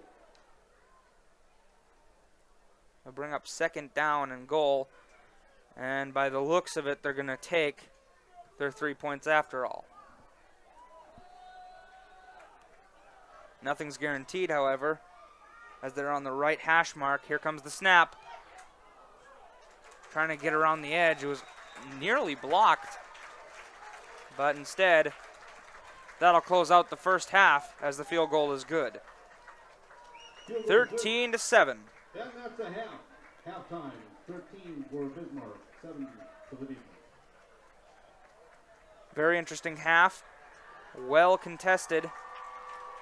They'll bring up second down and goal. And by the looks of it, they're going to take their 3 points after all. Nothing's guaranteed, however, as they're on the right hash mark. Here comes the snap. Trying to get around the edge. It was nearly blocked. But instead, that'll close out the first half as the field goal is good. 13-7. And that's a half. Halftime. 13 for Bismarck. 7 for the Deacons. Very interesting half. Well contested,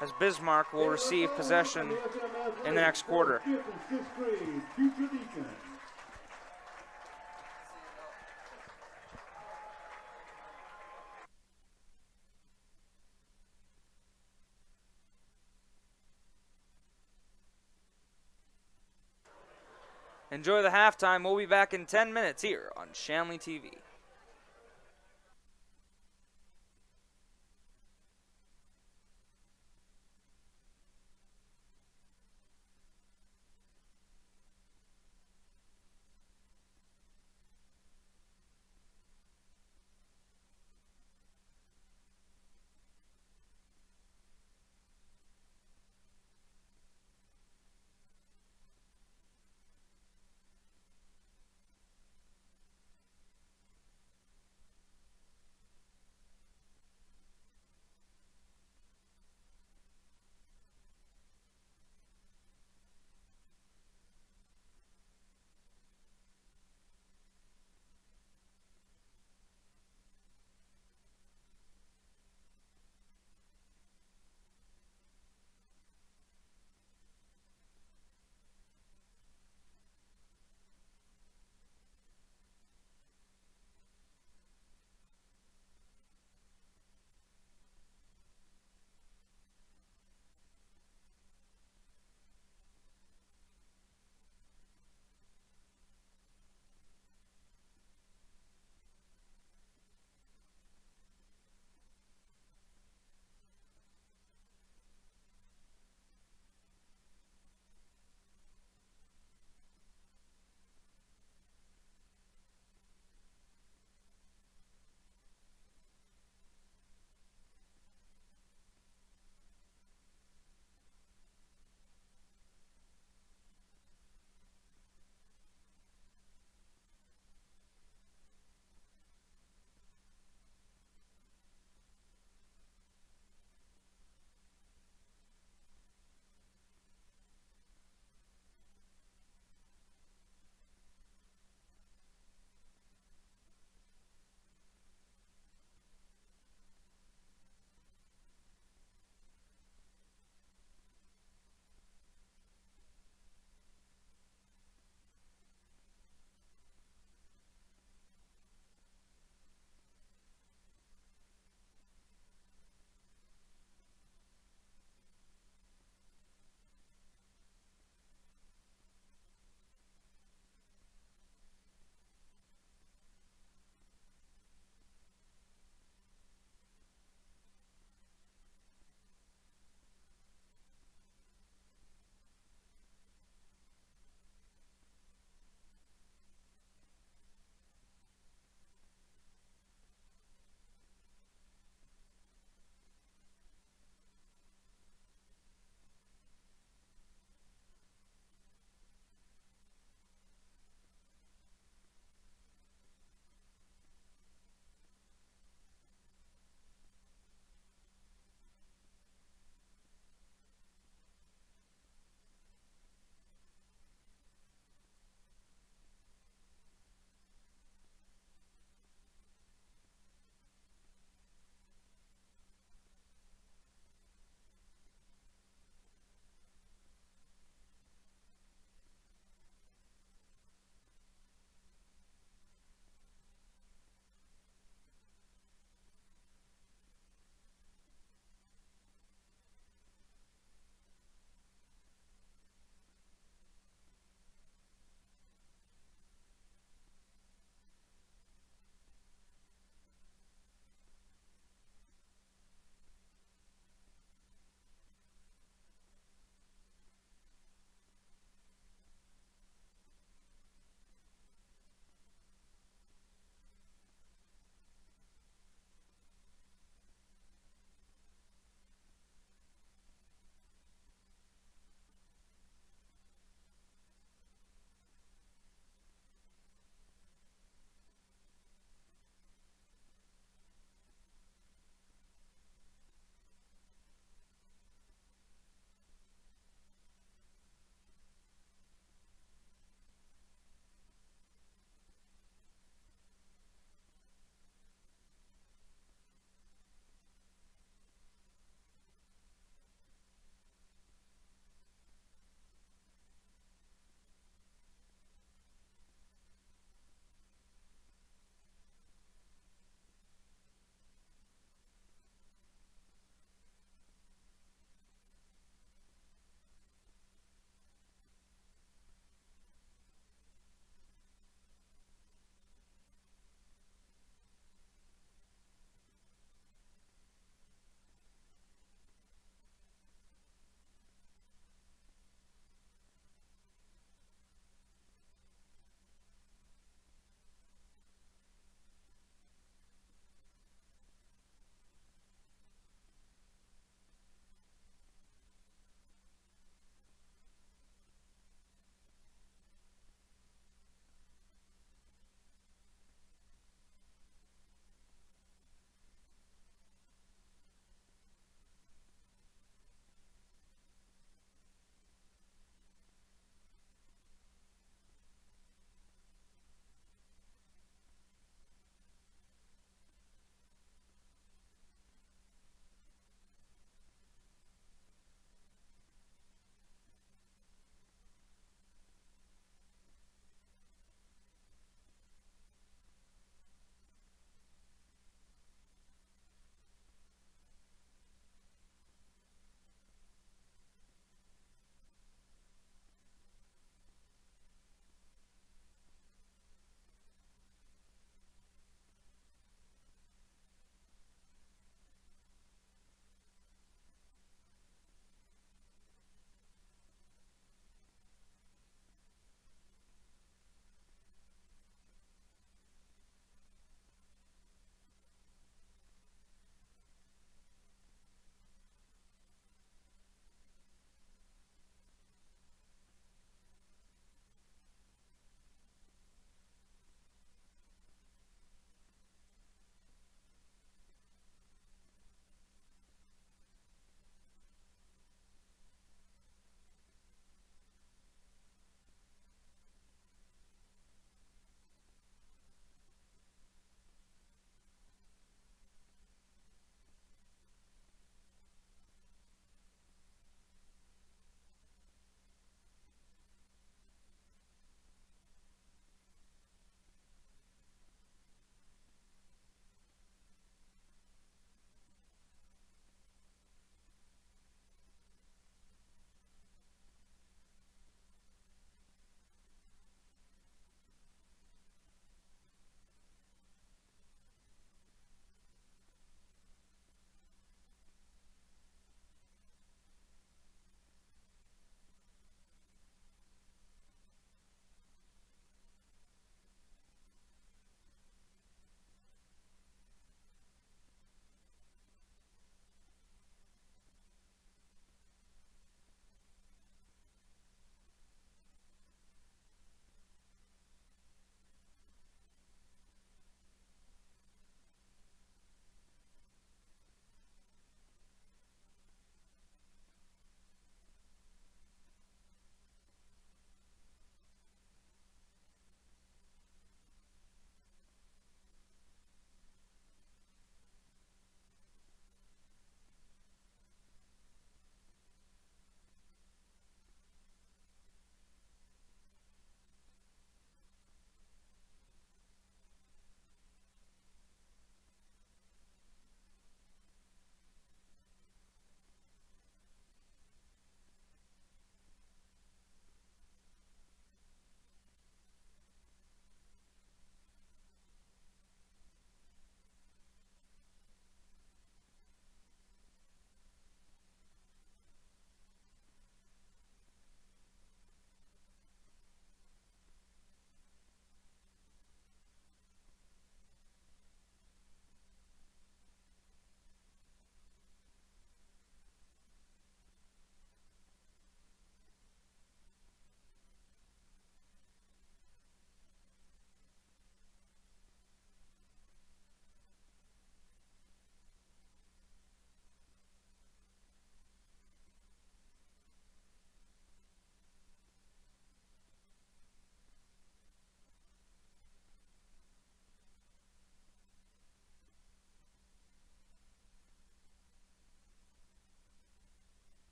as Bismarck will receive possession in the next quarter. Enjoy the halftime. We'll be back in 10 minutes here on Shanley TV.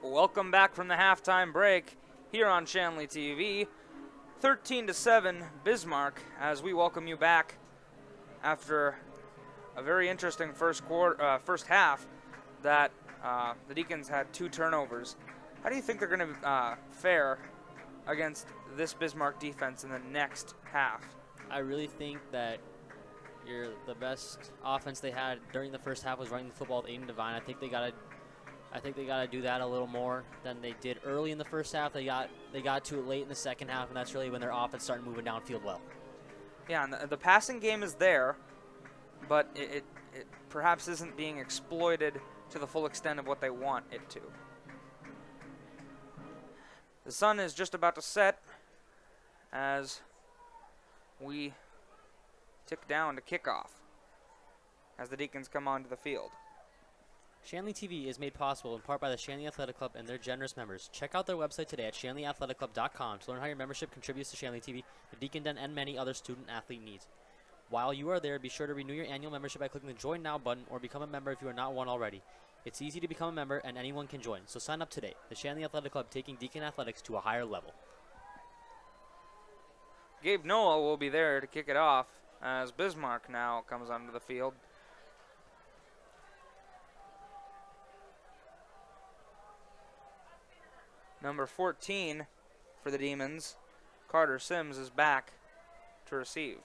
Welcome back from the halftime break here on Shanley TV. 13-7 Bismarck, as we welcome you back after a very interesting first half that the Deacons had 2 turnovers. How do you think they're going to fare against this Bismarck defense in the next half? I really think that the best offense they had during the first half was running the football with Aiden Devine. I think they got to do that a little more than they did early in the first half. They got to it late in the second half, and that's really when their offense started moving downfield well. Yeah, and the passing game is there, but it perhaps isn't being exploited to the full extent of what they want it to. The sun is just about to set as we tick down to kickoff as the Deacons come onto the field. Shanley TV is made possible in part by the Shanley Athletic Club and their generous members. Check out their website today at shanleyathleticclub.com to learn how your membership contributes to Shanley TV, the Deacon Den, and many other student-athlete needs. While you are there, be sure to renew your annual membership by clicking the Join Now button or become a member if you are not one already. It's easy to become a member, and anyone can join, so sign up today. The Shanley Athletic Club, taking Deacon athletics to a higher level. Gabe Noah will be there to kick it off as Bismarck now comes onto the field. Number 14 for the Demons, Carter Sims, is back to receive.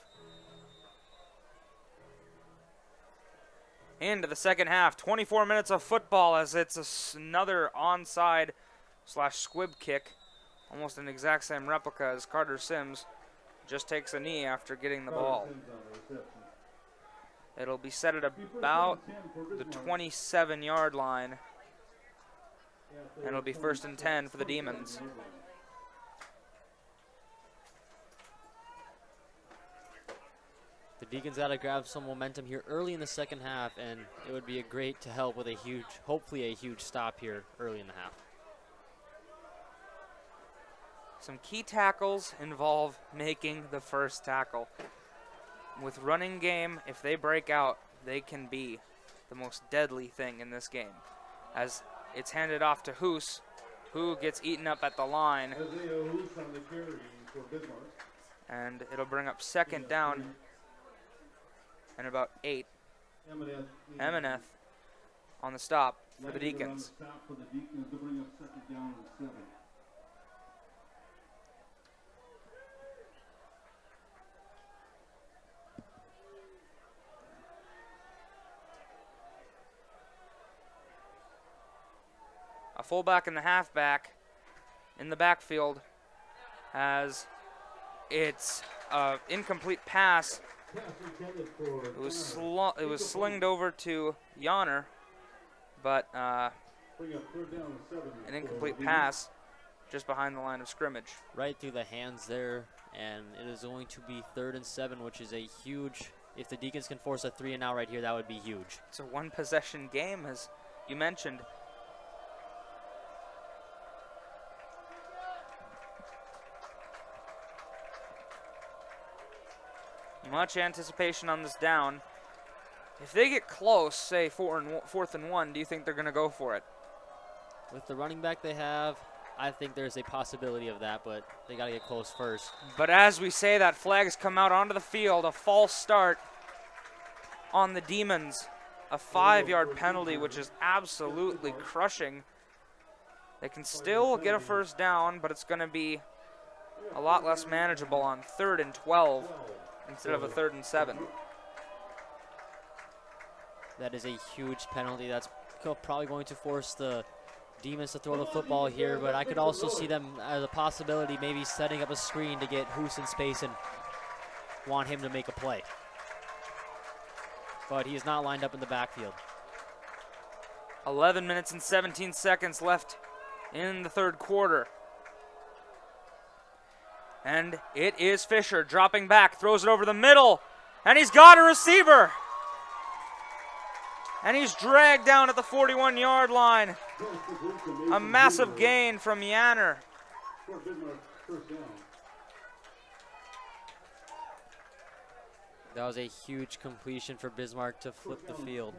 Into the second half, 24 minutes of football as it's another onside / squib kick, almost an exact same replica as Carter Sims just takes a knee after getting the ball. It'll be set at about the 27-yard line, and it'll be 1st and 10 for the Demons. The Deacons got to grab some momentum here early in the second half, and it would be great to help with hopefully a huge stop here early in the half. Some key tackles involve making the first tackle. With running game, if they break out, they can be the most deadly thing in this game. As it's handed off to Hoos, who gets eaten up at the line. And it'll bring up 2nd down and about 8. Emineth on the stop for the Deacons. A fullback and the halfback in the backfield as it's an incomplete pass. It was slinged over to Yonner, but an incomplete pass just behind the line of scrimmage. Right through the hands there, and it is going to be 3rd and 7, which is a huge, if the Deacons can force a 3-and-out right here, that would be huge. It's a one-possession game, as you mentioned. Much anticipation on this down. If they get close, say 4th and 1, do you think they're going to go for it? With the running back they have, I think there's a possibility of that, but they got to get close first. But as we say that, flags come out onto the field. A false start on the Demons. A 5-yard penalty, which is absolutely crushing. They can still get a 1st down, but it's going to be a lot less manageable on 3rd and 12. Instead of a 3rd and 7. That is a huge penalty. That's probably going to force the Demons to throw the football here, but I could also see them as a possibility maybe setting up a screen to get Hoos in space and want him to make a play. But he is not lined up in the backfield. 11 minutes and 17 seconds left in the 3rd quarter. And it is Fisher dropping back, throws it over the middle, and he's got a receiver. And he's dragged down at the 41-yard line. A massive gain from Yanner. That was a huge completion for Bismarck to flip the field.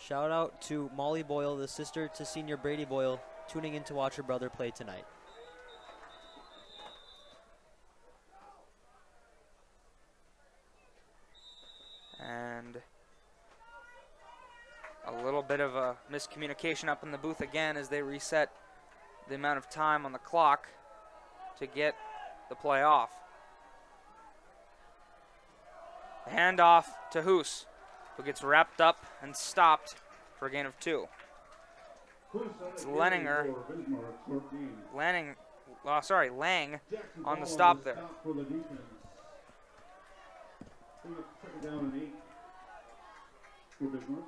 Shout out to Molly Boyle, the sister to senior Brady Boyle, tuning in to watch her brother play tonight. And a little bit of a miscommunication up in the booth again as they reset the amount of time on the clock to get the play off. Handoff to Hoos, who gets wrapped up and stopped for a gain of 2. It's Lang on the stop there. Down and 8 for Bismarck.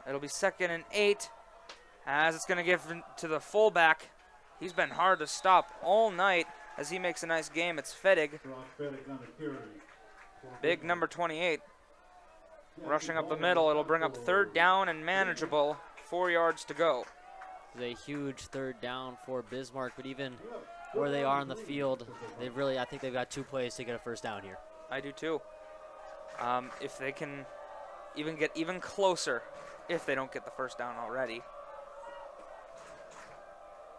It'll be 2nd and 8 as it's going to give to the fullback. He's been hard to stop all night as he makes a nice game. It's Fedig. Big number 28. Rushing up the middle. It'll bring up 3rd down and manageable. 4 yards to go. It's a huge 3rd down for Bismarck, but even where they are on the field, I think they've got 2 plays to get a 1st down here. I do too. If they can get even closer, if they don't get the 1st down already.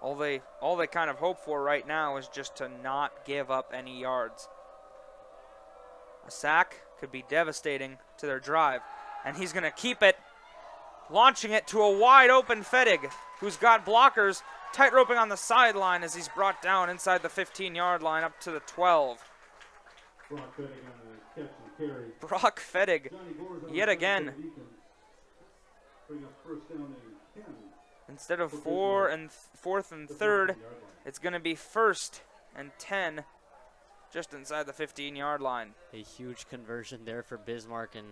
All they kind of hope for right now is just to not give up any yards. A sack could be devastating to their drive, and he's going to keep it, launching it to a wide open Fedig, who's got blockers tight roping on the sideline as he's brought down inside the 15-yard line up to the 12. Brock Fedig yet again. Instead of 4th and 3rd, it's going to be 1st and 10 just inside the 15-yard line. A huge conversion there for Bismarck, and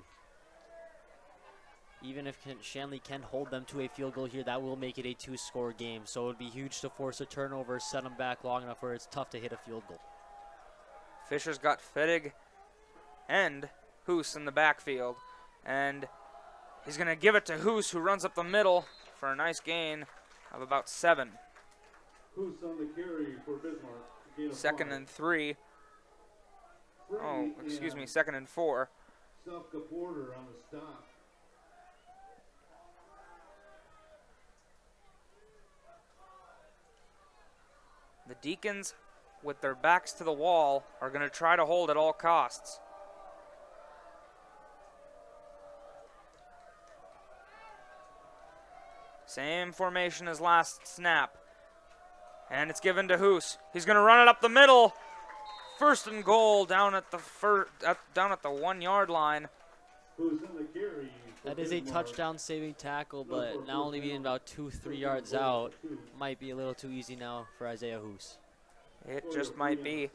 even if Shanley can hold them to a field goal here, that will make it a 2-score game. So it would be huge to force a turnover, set them back long enough where it's tough to hit a field goal. Fisher's got Fedig and Hoos in the backfield, and he's going to give it to Hoos, who runs up the middle for a nice gain of about 7. Hoos on the carry for Bismarck. 2nd and 3. Oh, excuse me, 2nd and 4. Selfka Porter on the stop. The Deacons, with their backs to the wall, are going to try to hold at all costs. Same formation as last snap. And it's given to Hoos. He's going to run it up the middle. 1st and goal down at the 1-yard line. That is a touchdown saving tackle, but now only being about 2-3 yards out might be a little too easy now for Isaiah Hoos. It just might be.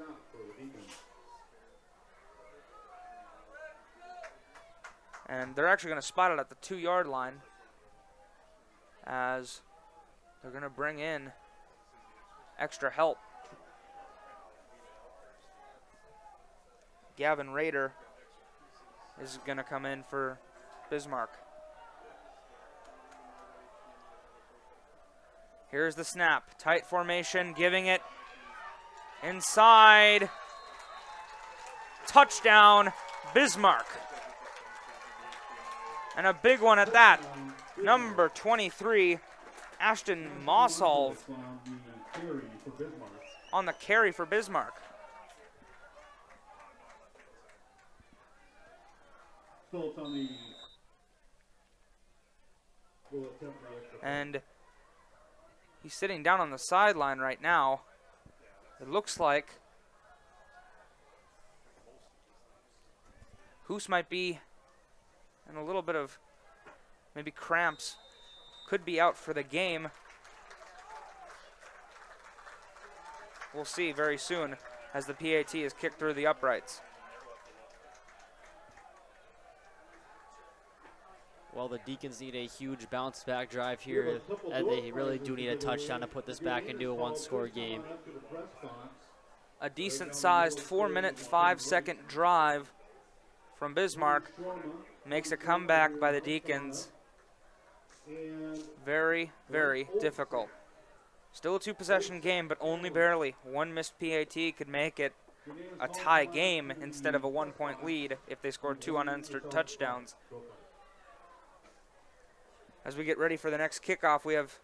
And they're actually going to spot it at the 2-yard line as they're going to bring in extra help. Gavin Rader is going to come in for Bismarck. Here's the snap. Tight formation, giving it inside. Touchdown, Bismarck. And a big one at that. Number 23, Ashton Mossolv on the carry for Bismarck. And he's sitting down on the sideline right now. It looks like Hoos might be in a little bit of maybe cramps. Could be out for the game. We'll see very soon as the PAT is kicked through the uprights. Well, the Deacons need a huge bounce back drive here. They really do need a touchdown to put this back into a 1-score game. A decent sized 4-minute, 5-second drive from Bismarck makes a comeback by the Deacons very, very difficult. Still a two-possession game, but only barely. One missed PAT could make it a tie game instead of a one-point lead if they scored 2 unanswered touchdowns. As we get ready for the next kickoff, we have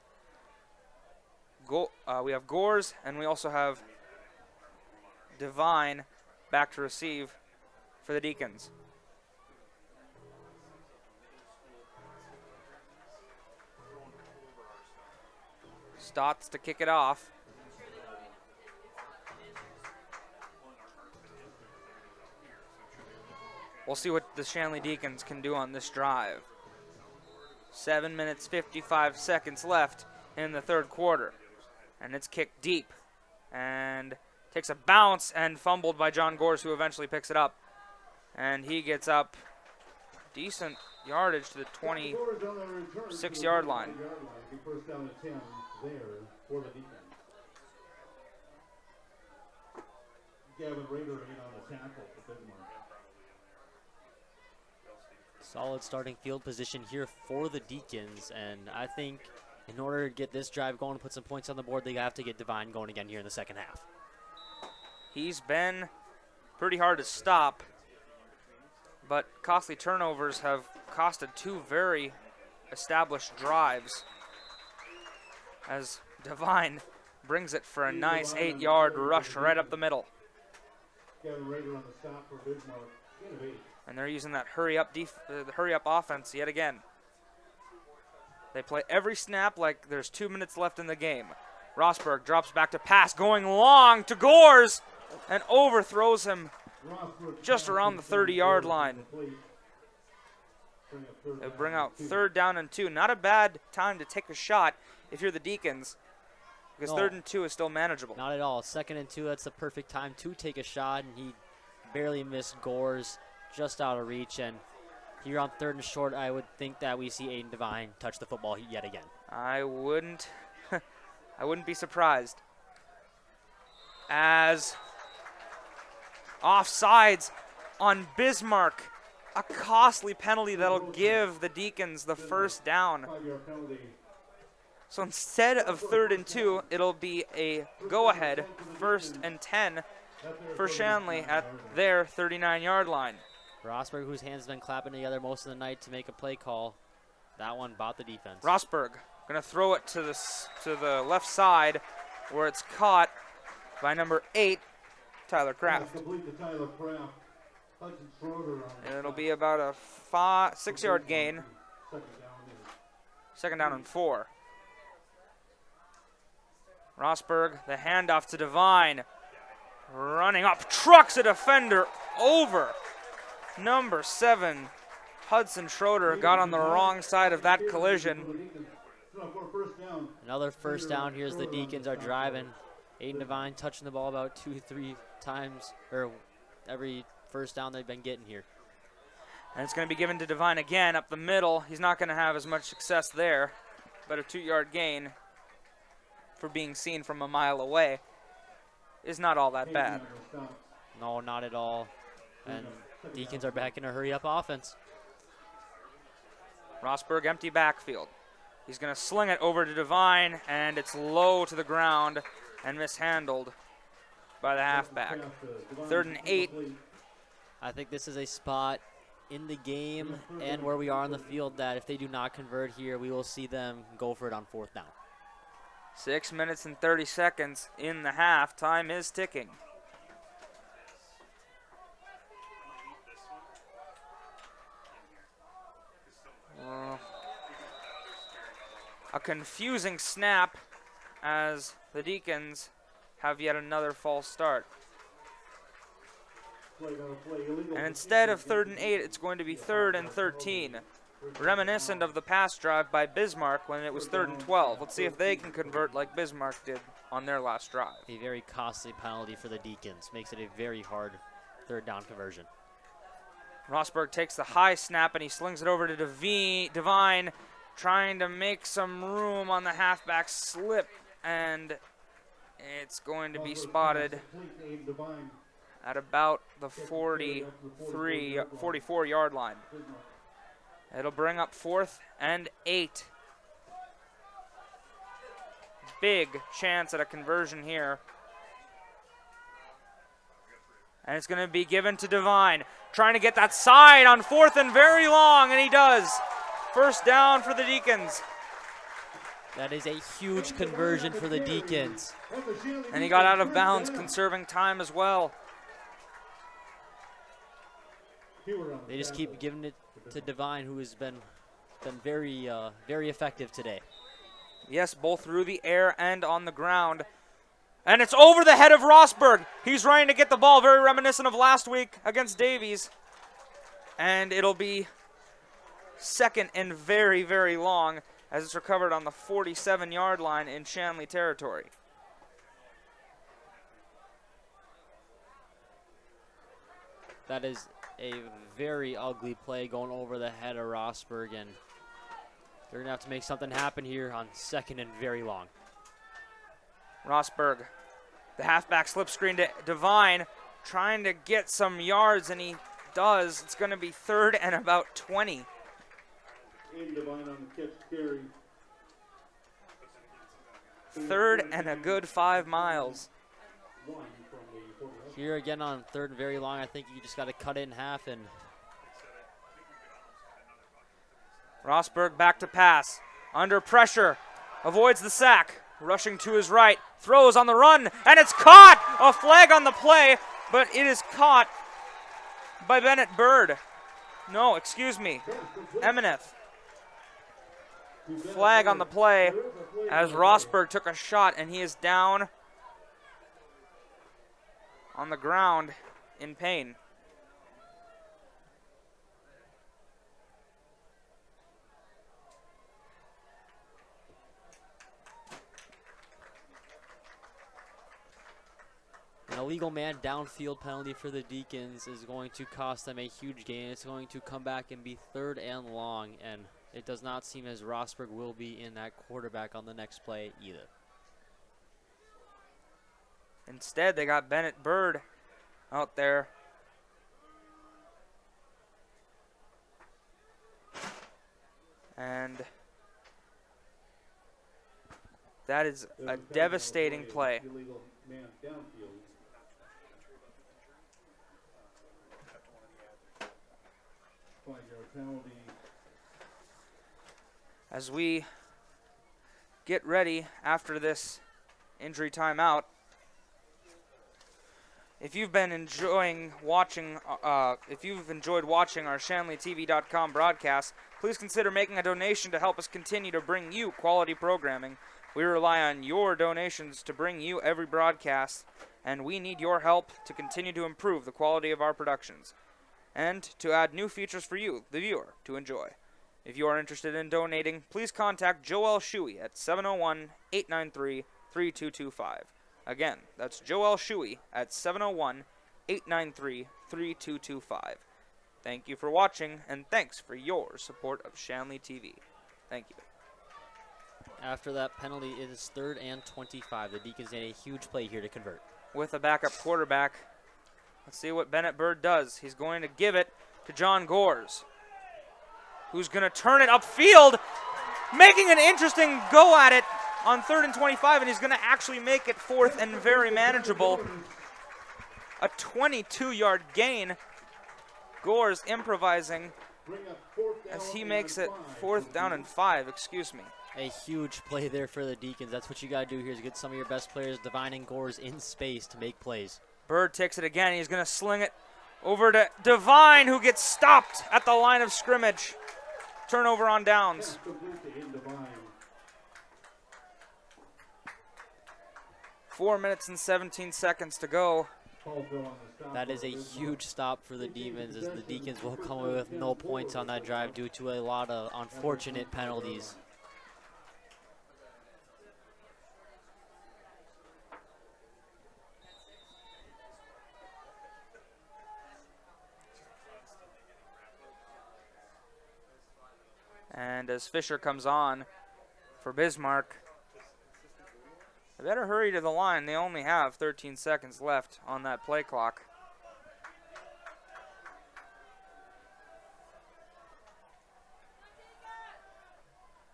Gores, and we also have Devine back to receive for the Deacons. Stotts to kick it off. We'll see what the Shanley Deacons can do on this drive. 7 minutes, 55 seconds left in the third quarter. And it's kicked deep. And takes a bounce and fumbled by John Gores, who eventually picks it up. And he gets up decent yardage to the 26-yard line. First down and 10 there for the Deacons. Gavin Rader in on the tackle for Bismarck. Solid starting field position here for the Deacons, and I think in order to get this drive going and put some points on the board, they have to get Devine going again here in the second half. He's been pretty hard to stop, but costly turnovers have costed 2 very established drives as Devine brings it for a nice 8-yard rush right up the middle. Gavin Rader on the stop for Bismarck. And they're using that hurry-up offense yet again. They play every snap like there's 2 minutes left in the game. Rosberg drops back to pass, going long to Gores, and overthrows him just around the 30-yard line. They'll bring out 3rd down and 2. Not a bad time to take a shot if you're the Deacons, because 3rd and 2 is still manageable. Not at all. 2nd and 2, that's the perfect time to take a shot, and he barely missed Gores, just out of reach. And here on 3rd and short, I would think that we see Aiden Devine touch the football yet again. I wouldn't be surprised. As offsides on Bismarck, a costly penalty that'll give the Deacons the 1st down. So instead of 3rd and 2, it'll be a go-ahead 1st and 10 for Shanley at their 39-yard line. Rosberg, whose hands have been clapping together most of the night to make a play call. That one bought the defense. Rosberg going to throw it to the left side, where it's caught by number 8, Tyler Kraft. And it'll be about a 6-yard gain. 2nd down and 4. Rosberg, the handoff to Devine. Running up, trucks a defender over. Number 7, Hudson Schroeder, got on the wrong side of that collision. Another 1st down. Here's the Deacons are driving. Aiden Devine touching the ball about 2-3 times, or every 1st down they've been getting here. And it's going to be given to Devine again up the middle. He's not going to have as much success there, but a 2-yard gain for being seen from a mile away is not all that bad. No, not at all. And Deacons are back in a hurry-up offense. Rosberg, empty backfield. He's going to sling it over to Devine, and it's low to the ground and mishandled by the halfback. 3rd and 8. I think this is a spot in the game and where we are on the field that if they do not convert here, we will see them go for it on 4th down. 6 minutes and 30 seconds in the half. Time is ticking. A confusing snap as the Deacons have yet another false start. And instead of 3rd and 8, it's going to be 3rd and 13. Reminiscent of the pass drive by Bismarck when it was 3rd and 12. Let's see if they can convert like Bismarck did on their last drive. A very costly penalty for the Deacons. Makes it a very hard 3rd down conversion. Rosberg takes the high snap and he slings it over to Devine, trying to make some room on the halfback slip, and it's going to be spotted at about the 44-yard line. It'll bring up 4th and 8. big chance at a conversion here. And it's going to be given to Devine. Trying to get that side on 4th and very long, and he does. First down for the Deacons. That is a huge conversion for the Deacons. And he got out of bounds, conserving time as well. They just keep giving it to Devine, who has been very, very effective today. Yes, both through the air and on the ground. And it's over the head of Rosberg. He's trying to get the ball, very reminiscent of last week against Davies. And it'll be 2nd and very, very long as it's recovered on the 47-yard line in Shanley territory. That is a very ugly play going over the head of Rosberg, and they're going to have to make something happen here on 2nd and very long. Rosberg, the halfback slip screen to Devine, trying to get some yards, and he does. It's going to be 3rd and about 20. Devine on the catch carry. 3rd and a good 5 miles. Here again on 3rd and very long, I think you just got to cut it in half. And Rosberg back to pass. Under pressure. Avoids the sack. Rushing to his right. Throws on the run. And it's caught! A flag on the play, but it is caught by Bennett Bird. No, excuse me. Emineth. Flag on the play as Rosberg took a shot, and he is down on the ground in pain. an illegal man downfield penalty for the Deacons is going to cost them a huge gain. It's going to come back and be 3rd and long, and it does not seem as Rosberg will be in that quarterback on the next play either. Instead, they got Bennett Bird out there. And that is a devastating play. Illegal man downfield. Penalty. As we get ready after this injury timeout, if you've been enjoying watching, if you've enjoyed watching our ShanleyTV.com broadcast, please consider making a donation to help us continue to bring you quality programming. We rely on your donations to bring you every broadcast, and we need your help to continue to improve the quality of our productions and to add new features for you, the viewer, to enjoy. If you are interested in donating, please contact Joel Shuey at 701-893-3225. Again, that's Joel Shuey at 701-893-3225. Thank you for watching, and thanks for your support of Shanley TV. Thank you. After that penalty, it is 3rd and 25. The Deacons made a huge play here to convert. With a backup quarterback, let's see what Bennett Bird does. He's going to give it to John Gores, who's going to turn it upfield, making an interesting go at it on 3rd and 25, and he's going to actually make it 4th and very manageable. A 22-yard gain. Gores improvising as he makes it 4th down and 5, excuse me. A huge play there for the Deacons. That's what you got to do here is get some of your best players, Devine and Gores, in space to make plays. Bird takes it again. He's going to sling it over to Devine, who gets stopped at the line of scrimmage. Turnover on downs. 4 minutes and 17 seconds to go. That is a huge stop for the Demons, as the Deacons will come away with no points on that drive due to a lot of unfortunate penalties. And as Fisher comes on for Bismarck, they better hurry to the line. They only have 13 seconds left on that play clock.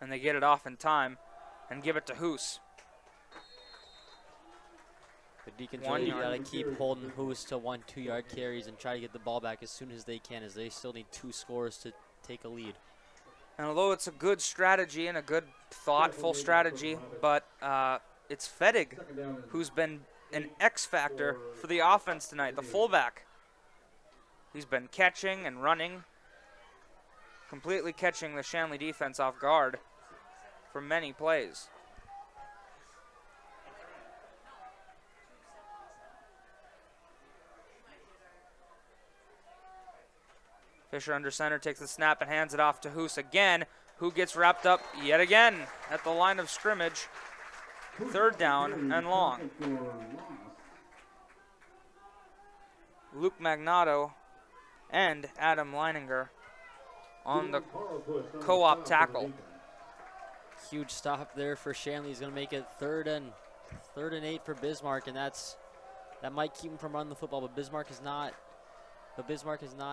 And they get it off in time and give it to Hoos. The Deacons 1 really yard. got to keep holding Hoos to 1 2-yard carries and try to get the ball back as soon as they can, as they still need 2 scores to take a lead. And although it's a good strategy and a good thoughtful strategy, but it's Fedig who's been an X factor for the offense tonight, the fullback. He's been catching and running, completely catching the Shanley defense off guard for many plays. Fisher under center takes the snap and hands it off to Hoos again, who gets wrapped up yet again at the line of scrimmage. 3rd down and long. Luke Magnato and Adam Leininger on the co-op tackle. Huge stop there for Shanley. He's going to make it 3rd and 8 for Bismarck, and that might keep him from running the football, but Bismarck has not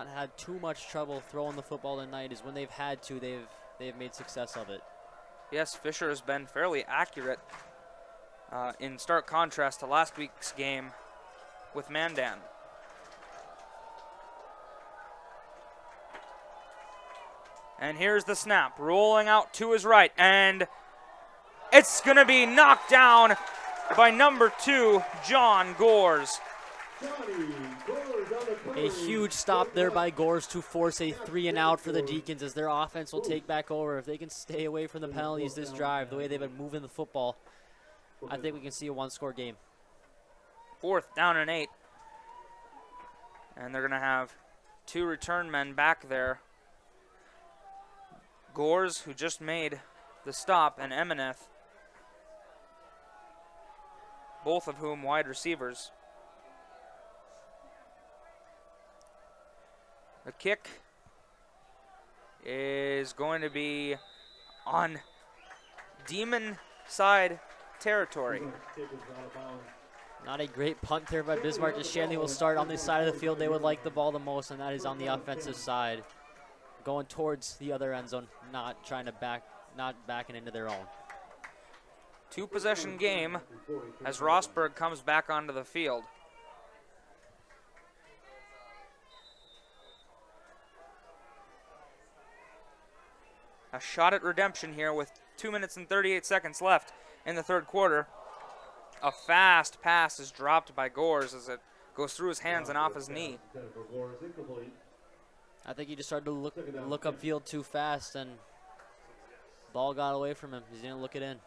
had too much trouble throwing the football tonight. Is when they've had to, they've made success of it. Yes, Fisher has been fairly accurate in stark contrast to last week's game with Mandan. And here's the snap, rolling out to his right, and it's going to be knocked down by number 2, John Gores. A huge stop there by Gores to force a 3-and-out for the Deacons, as their offense will take back over. If they can stay away from the penalties this drive, the way they've been moving the football, I think we can see a 1-score game. 4th down and 8. And they're going to have 2 return men back there. Gores, who just made the stop, and Emineth, both of whom wide receivers. The kick is going to be on Demon side territory. Not a great punt there by Bismarck, as Shanley will start on the side of the field they would like the ball the most, and that is on the offensive side, going towards the other end zone, not backing into their own. 2-possession game as Rosberg comes back onto the field. A shot at redemption here with 2 minutes and 38 seconds left in the 3rd quarter. A fast pass is dropped by Gores as it goes through his hands and off his knee. I think he just started to look upfield too fast, and ball got away from him. He didn't look it in.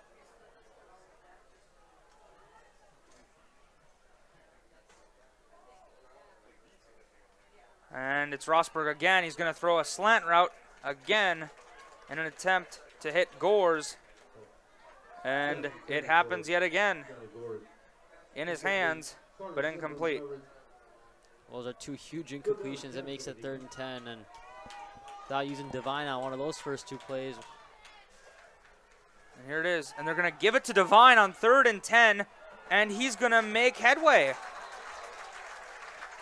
And it's Rosberg again. He's going to throw a slant route again in an attempt to hit Gores. And it happens yet again. In his hands, but incomplete. Those are 2 huge incompletions. It makes it 3rd and 10, and without using Devine on one of those first 2 plays. And here it is, and they're going to give it to Devine on 3rd and 10, and he's going to make headway.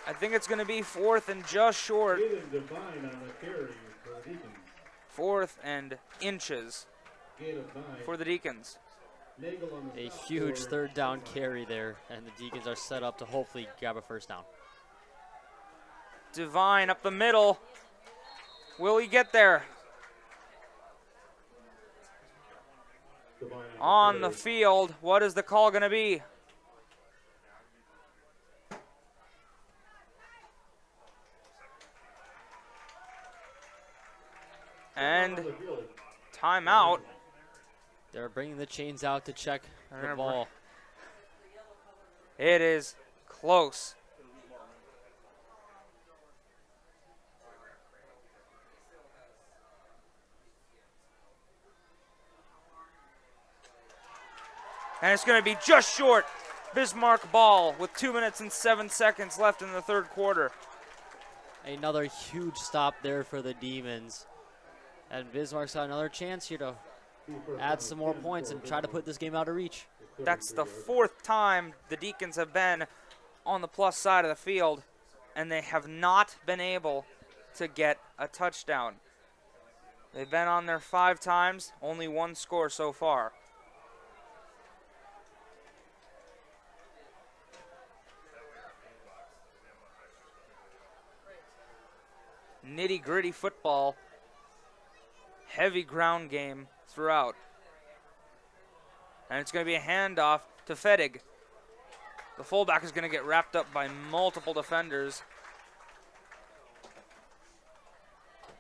I think it's going to be 4th and just short. 4th and inches for the Deacons. A huge 3rd down carry there, and the Deacons are set up to hopefully grab a 1st down. Devine up the middle. Will he get there? On the field, what is the call going to be? And timeout. They're bringing the chains out to check the ball. It is close. And it's going to be just short. Bismarck ball with 2 minutes and 7 seconds left in the 3rd quarter. Another huge stop there for the Demons. And Bismarck's got another chance here to add some more points and try to put this game out of reach. That's the 4th time the Deacons have been on the plus side of the field, and they have not been able to get a touchdown. They've been on there 5 times, only 1 score so far. nitty-gritty football, heavy ground game throughout. And it's going to be a handoff to Fedig. The fullback is going to get wrapped up by multiple defenders.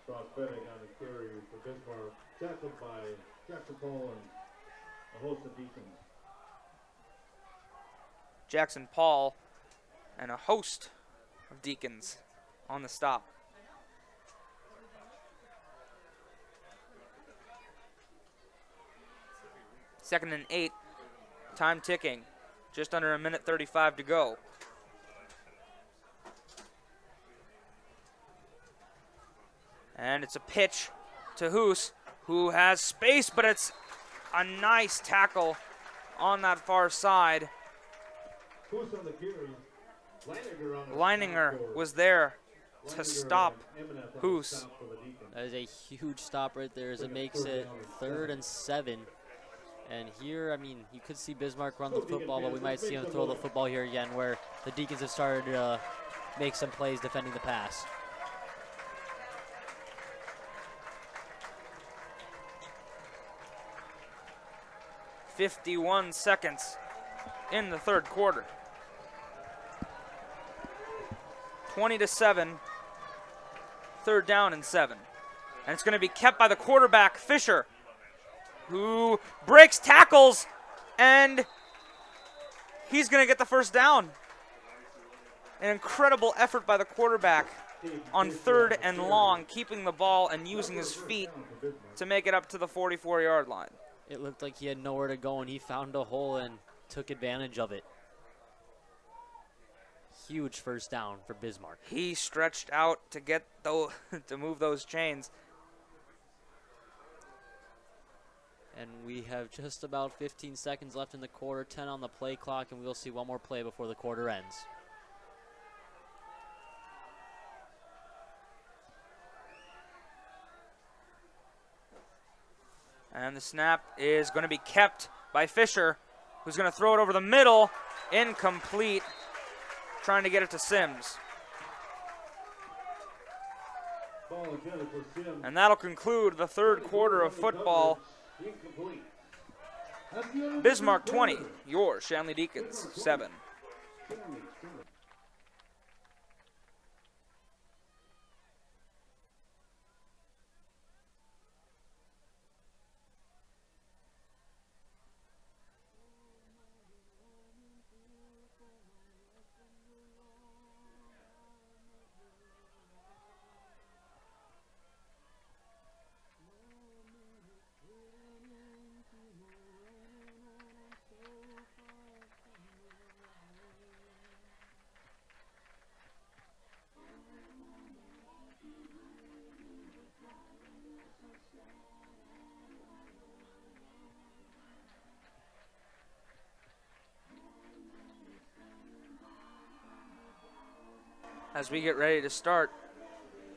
Ross Fedig on the carry for Bismarck, tackled by Jackson Paul and a host of Deacons. Jackson Paul and a host of Deacons on the stop. Second and 8, time ticking, just under 1:35 to go. And it's a pitch to Hoos, who has space, but it's a nice tackle on that far side. Who's on the carry? Leininger was there to stop Hoos. That is a huge stop right there as it makes it 3rd and 7. And here, I mean, you could see Bismarck run the football, but we might see him throw the football here again, where the Deacons have started to make some plays defending the pass. .51 seconds in the third quarter. 20-7, 3rd down and 7. And it's going to be kept by the quarterback, Fisher, who breaks tackles, and he's going to get the first down. An incredible effort by the quarterback on 3rd and long, keeping the ball and using his feet to make it up to the 44-yard line. It looked like he had nowhere to go, and he found a hole and took advantage of it. Huge first down for Bismarck. He stretched out to get to move those chains. And we have just about 15 seconds left in the quarter, 10 on the play clock, and we'll see one more play before the quarter ends. And the snap is going to be kept by Fisher, who's going to throw it over the middle. Incomplete. Trying to get it to Sims. And that'll conclude the third quarter of football. Bismarck 20, your Shanley Deacons 7. As we get ready to start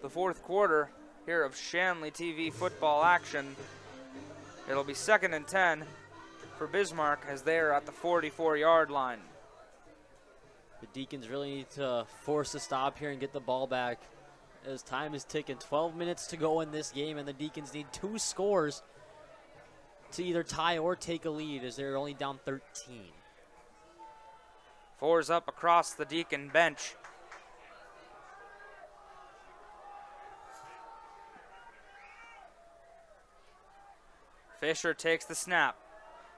the fourth quarter here of Shanley TV football action, it'll be 2nd and 10 for Bismarck as they are at the 44-yard line. The Deacons really need to force a stop here and get the ball back as time is ticking. 12 minutes to go in this game, and the Deacons need 2 scores to either tie or take a lead as they're only down 13. 4's up across the Deacon bench. Fisher takes the snap,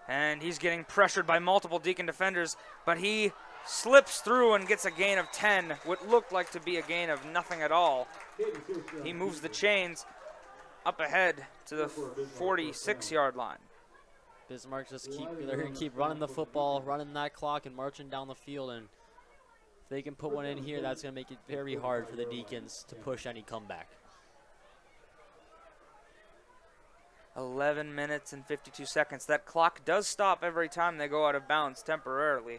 and he's getting pressured by multiple Deacon defenders, but he slips through and gets a gain of 10, what looked like to be a gain of nothing at all. He moves the chains up ahead to the 46-yard line. Bismarck they're going to keep running the football, running that clock, and marching down the field, and if they can put one in here, that's going to make it very hard for the Deacons to push any comeback. 11 minutes and 52 seconds. That clock does stop every time they go out of bounds temporarily,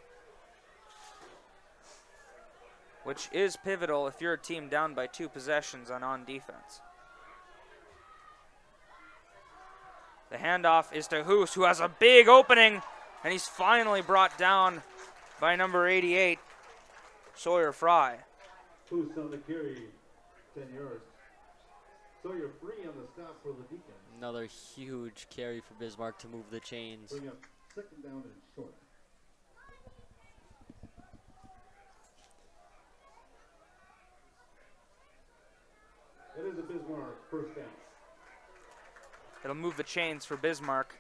which is pivotal if you're a team down by 2 possessions on defense. The handoff is to Hoos, who has a big opening, and he's finally brought down by number 88, Sawyer Fry. Hoos on the carry, 10 yards. So you're free on the stop for the Deacons. Another huge carry for Bismarck to move the chains. Bring up 2nd down and short. It is a Bismarck 1st down. It'll move the chains for Bismarck.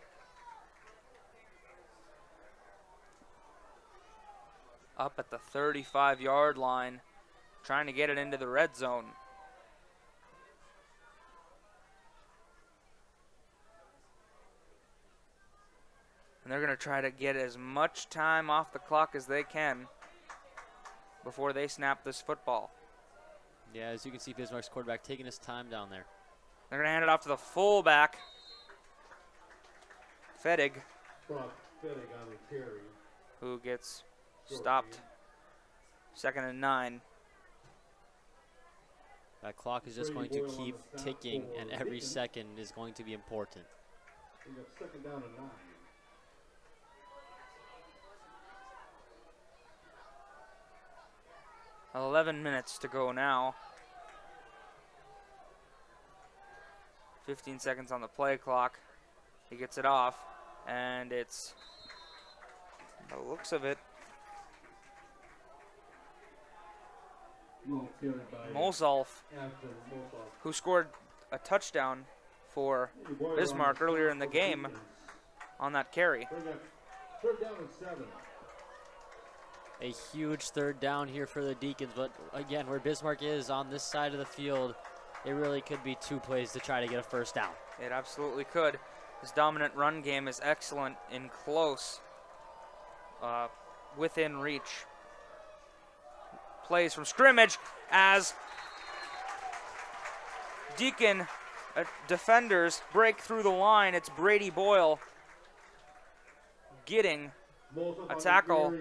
Up at the 35-yard line, trying to get it into the red zone. And they're going to try to get as much time off the clock as they can before they snap this football. Yeah, as you can see, Bismarck's quarterback taking his time down there. They're going to hand it off to the fullback, Fedig, Brought Fedig on the carry. who gets stopped. 2nd and 9. That clock is just going to keep ticking, and every second is going to be important. We got 2nd down and 9. 11 minutes to go now. 15 seconds on the play clock. He gets it off, and it's, by the looks of it, Mosolf, who scored a touchdown for Bismarck earlier in the game on that carry. 3rd down and 7. A huge 3rd down here for the Deacons, but again, where Bismarck is on this side of the field, it really could be 2 plays to try to get a 1st down. It absolutely could. His dominant run game is excellent in close, within reach. Plays from scrimmage as Deacon defenders break through the line. It's Brady Boyle getting a tackle.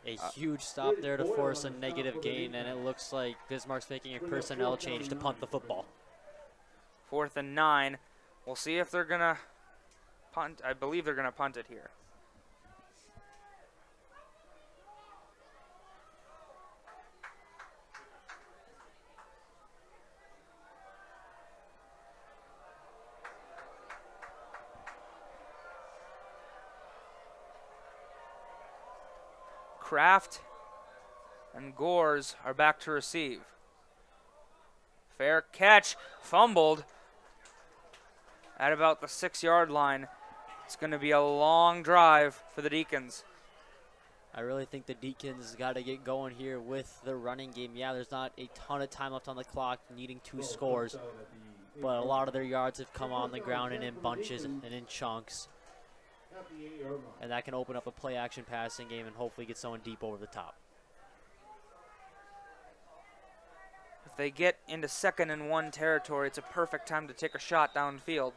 A huge stop there to force a negative gain, and it looks like Bismarck's making a personnel change to punt the football. 4th and 9. We'll see if they're going to punt. I believe they're going to punt it here. Kraft and Gores are back to receive. Fair catch, fumbled at about the 6-yard line. It's going to be a long drive for the Deacons. I really think the Deacons got to get going here with the running game. Yeah, there's not a ton of time left on the clock, needing 2 scores, but a lot of their yards have come on the ground and in bunches and in chunks. And that can open up a play-action passing game and hopefully get someone deep over the top. If they get into 2nd and 1 territory, it's a perfect time to take a shot downfield.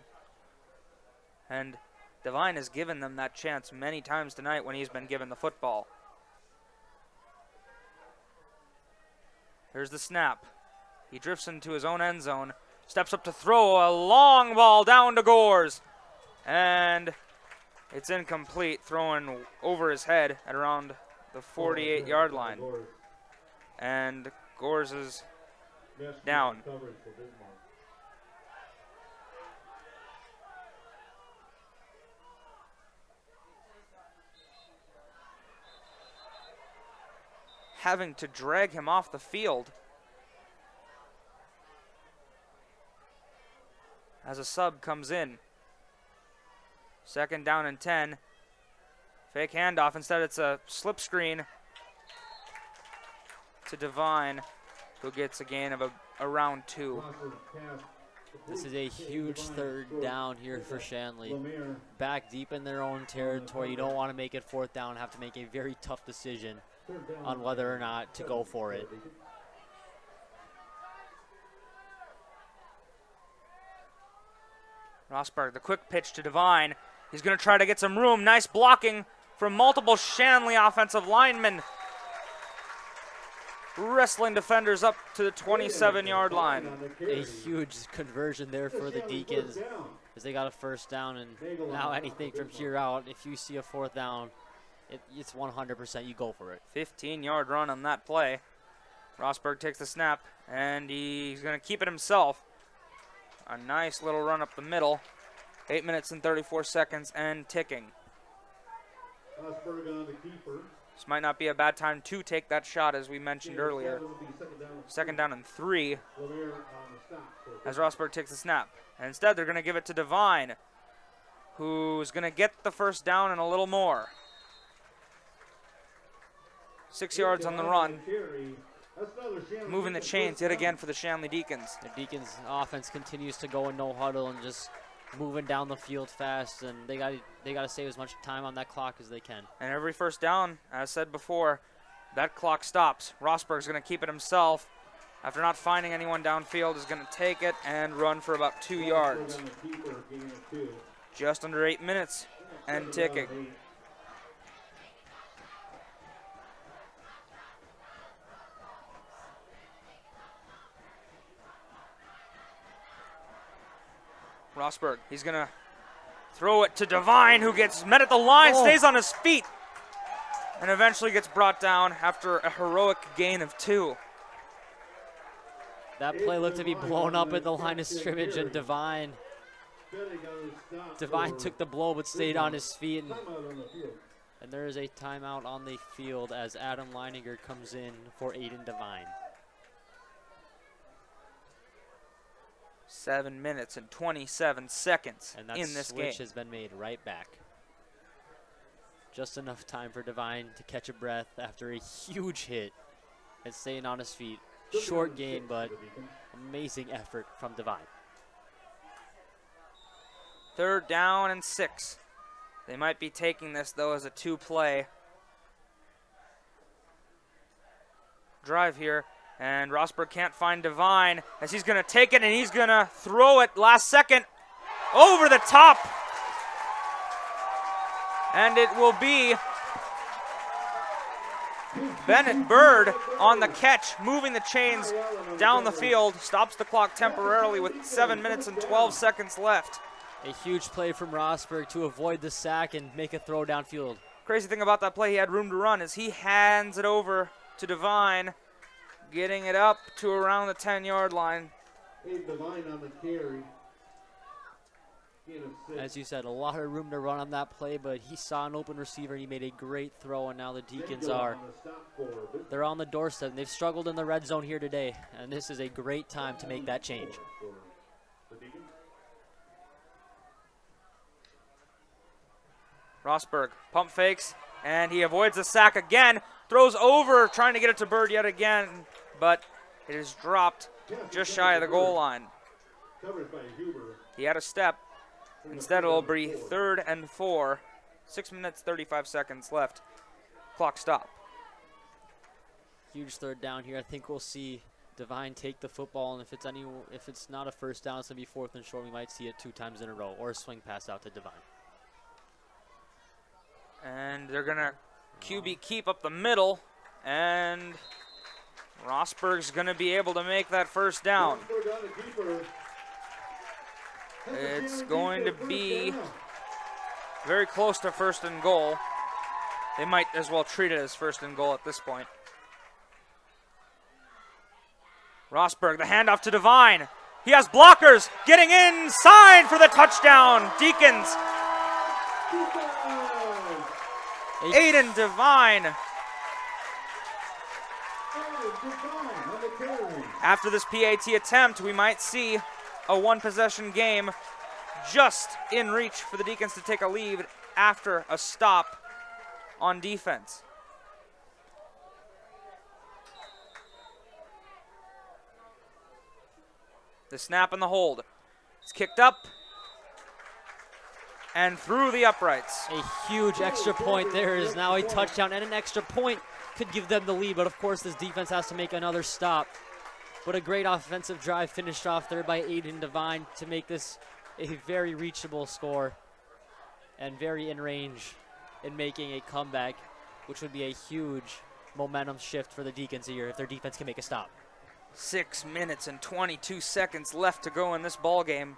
And Devine has given them that chance many times tonight when he's been given the football. Here's the snap. He drifts into his own end zone, steps up to throw a long ball down to Gores. And it's incomplete, throwing over his head at around the 48-yard line. And Gores is down. Having to drag him off the field as a sub comes in. 2nd down and 10. Fake handoff. Instead, it's a slip screen to Devine, who gets a gain of around 2. This is a huge 3rd down here for Shanley. Back deep in their own territory. You don't want to make it 4th down and have to make a very tough decision on whether or not to go for it. Rosberg, the quick pitch to Devine. He's going to try to get some room. Nice blocking from multiple Shanley offensive linemen. Wrestling defenders up to the 27-yard line. A huge conversion there for the Deacons as they got a 1st down, and now anything from here out, if you see a 4th down, it's 100% you go for it. 15-yard run on that play. Rosberg takes the snap, and he's going to keep it himself. A nice little run up the middle. 8 minutes and 34 seconds and ticking. Osberg on the keeper. This might not be a bad time to take that shot, as we mentioned earlier. Second down and 3 as Rosberg takes the snap. And instead, they're going to give it to Devine, who's going to get the first down and a little more. 6 yards on the run. Moving the chains yet again for the Shanley Deacons. The Deacons offense continues to go in no huddle and just moving down the field fast, and they got to save as much time on that clock as they can. And every first down, as said before, that clock stops. Rosberg's going to keep it himself. After not finding anyone downfield, is going to take it and run for about 2 yards. Just under 8 minutes and ticking. Rosberg, he's going to throw it to Devine, who gets met at the line, stays on his feet, and eventually gets brought down after a heroic gain of 2. That play looked to be blown up at the line of scrimmage, and Devine took the blow but stayed on his feet. And there is a timeout on the field as Adam Leininger comes in for Aiden Devine. 7 minutes and 27 seconds and that in this game. Switch has been made right back. Just enough time for Devine to catch a breath after a huge hit and staying on his feet. Short gain, but amazing effort from Devine. 3rd down and 6. They might be taking this, though, as a 2-play drive here. And Rosberg can't find Devine as he's going to take it, and he's going to throw it last second over the top. And it will be Bennett Bird on the catch, moving the chains down the field, stops the clock temporarily with 7 minutes and 12 seconds left. A huge play from Rosberg to avoid the sack and make a throw downfield. Crazy thing about that play, he had room to run as he hands it over to Devine, getting it up to around the 10-yard line. Devine on the carry. As you said, a lot of room to run on that play, but he saw an open receiver and he made a great throw, and now the Deacons they're on the doorstep. They've struggled in the red zone here today, and this is a great time to make that change. Rosberg pump fakes, and he avoids the sack again, throws over, trying to get it to Bird yet again, but it is dropped just shy of the goal line. He had a step. Instead, it'll be 3rd and 4. 6 minutes, 35 seconds left. Clock stop. Huge 3rd down here. I think we'll see Devine take the football, and if it's not a first down, it's going to be 4th and short. We might see it 2 times in a row, or a swing pass out to Devine. And they're going to QB keep up the middle, and Rosberg's going to be able to make that first down. It's going to be very close to 1st and goal. They might as well treat it as 1st and goal at this point. Rosberg, the handoff to Devine. He has blockers getting inside for the touchdown. Deacons. Aiden Devine. After this PAT attempt, we might see a 1-possession game just in reach for the Deacons to take a lead after a stop on defense. The snap and the hold. It's kicked up and through the uprights. A huge extra point there is now a touchdown, and an extra point could give them the lead, but of course this defense has to make another stop. What a great offensive drive finished off there by Aiden Devine to make this a very reachable score and very in range in making a comeback, which would be a huge momentum shift for the Deacons here if their defense can make a stop. 6 minutes and 22 seconds left to go in this ball game.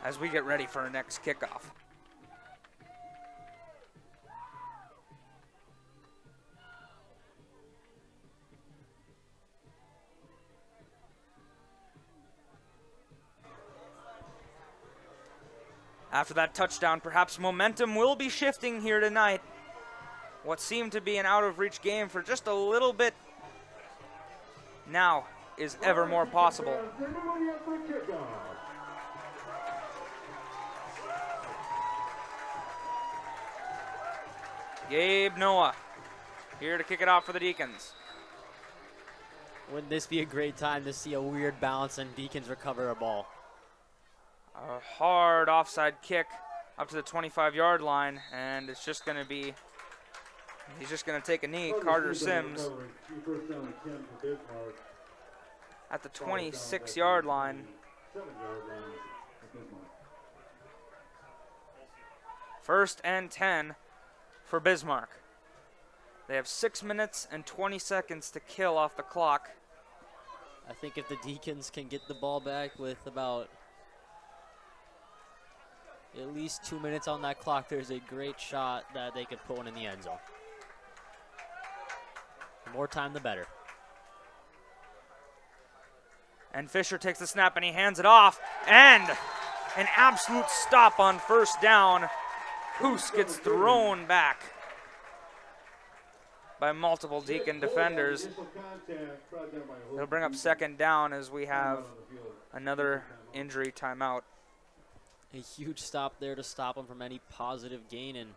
As we get ready for our next kickoff. After that touchdown, perhaps momentum will be shifting here tonight. What seemed to be an out-of-reach game for just a little bit now is ever more possible. Gabe Noah here to kick it off for the Deacons. Wouldn't this be a great time to see a weird bounce and Deacons recover a ball? A hard offside kick up to the 25-yard line, and it's just going to be, he's just going to take a knee. Carter Sims at the 26-yard line. First and 10 for Bismarck. They have 6 minutes and 20 seconds to kill off the clock. I think if the Deacons can get the ball back with about at least 2 minutes on that clock, there's a great shot that they could put one in the end zone. The more time, the better. And Fisher takes the snap and he hands it off. And an absolute stop on first down. Hoos gets thrown back by multiple Deacon defenders. It'll bring up second down as we have another injury timeout. A huge stop there to stop them from any positive gain, and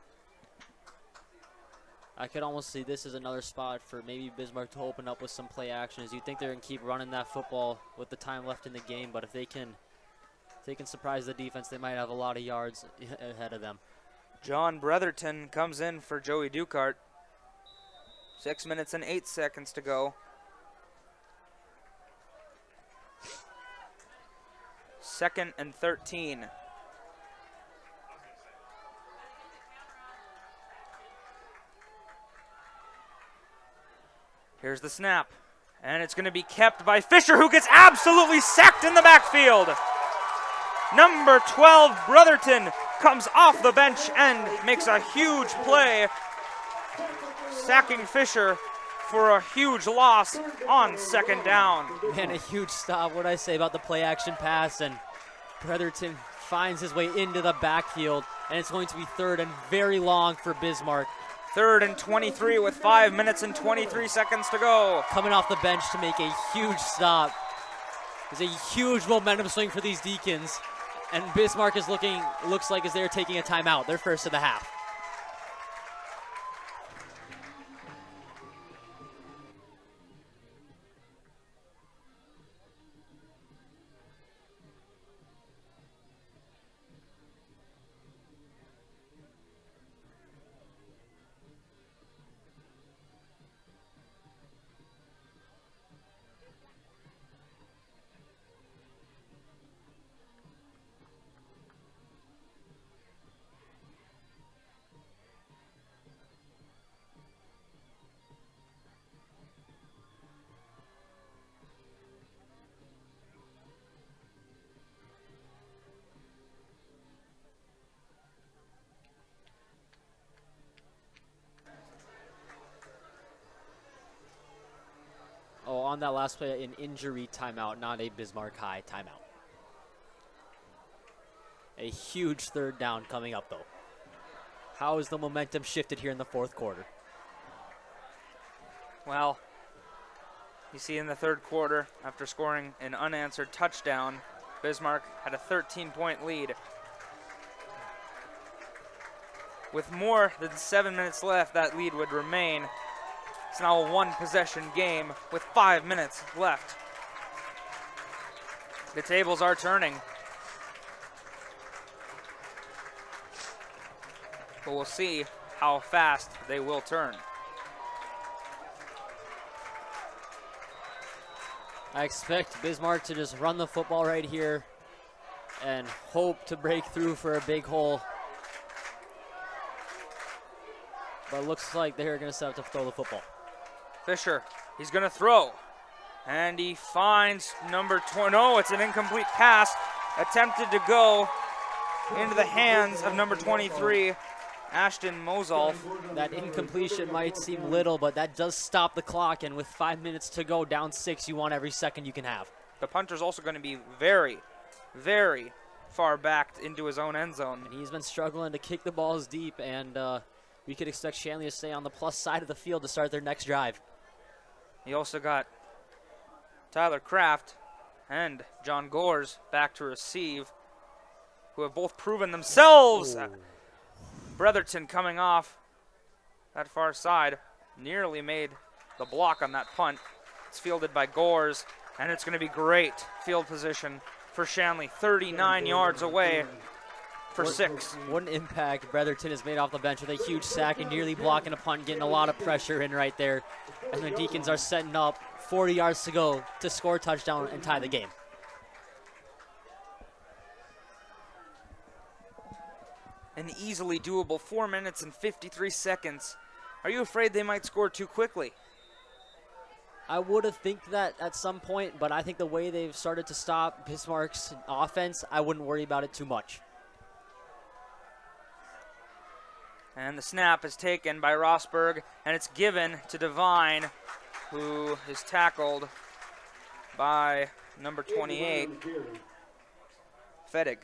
I could almost see this as another spot for maybe Bismarck to open up with some play action, as you think they're going to keep running that football with the time left in the game, but if they can surprise the defense, they might have a lot of yards ahead of them. John Bretherton comes in for Joey Ducart. 6 minutes and 8 seconds to go. Second and 13. Here's the snap, and it's going to be kept by Fisher, who gets absolutely sacked in the backfield. Number 12, Brotherton, comes off the bench and makes a huge play, sacking Fisher for a huge loss on second down. Man, a huge stop. What did I say about the play action pass? And Brotherton finds his way into the backfield, and it's going to be third and very long for Bismarck. Third and 23 with 5 minutes and 23 seconds to go. Coming off the bench to make a huge stop. It's a huge momentum swing for these Deacons. And Bismarck is looks like as they're taking a timeout, their first of the half. On that last play, an injury timeout, not a Bismarck High timeout. A huge third down coming up, though. How is the momentum shifted here in the fourth quarter? Well, you see in the third quarter, after scoring an unanswered touchdown, Bismarck had a 13-point lead. With more than 7 minutes left, that lead would remain. It's now a one-possession game with 5 minutes left. The tables are turning. But we'll see how fast they will turn. I expect Bismarck to just run the football right here and hope to break through for a big hole. But it looks like they're going to set up to throw the football. Fisher, he's going to throw. And he finds number 20. No, it's an incomplete pass. Attempted to go into the hands of number 23, Ashton Mosolf. That incompletion might seem little, but that does stop the clock. And with 5 minutes to go, down 6, you want every second you can have. The punter's also going to be very, very far back into his own end zone. And he's been struggling to kick the balls deep, and we could expect Shanley to stay on the plus side of the field to start their next drive. You also got Tyler Kraft and John Gores back to receive, who have both proven themselves. Bretherton coming off that far side, nearly made the block on that punt. It's fielded by Gores, and it's going to be great field position for Shanley, 39 yards away for 6. What an impact Bretherton has made off the bench with a huge sack and nearly blocking a punt, getting a lot of pressure in right there. And the Deacons are setting up 40 yards to go to score a touchdown and tie the game. An easily doable 4 minutes and 53 seconds. Are you afraid they might score too quickly? I would have think that at some point, but I think the way they've started to stop Bismarck's offense, I wouldn't worry about it too much. And the snap is taken by Rosberg, and it's given to Devine, who is tackled by number 28, Fedig.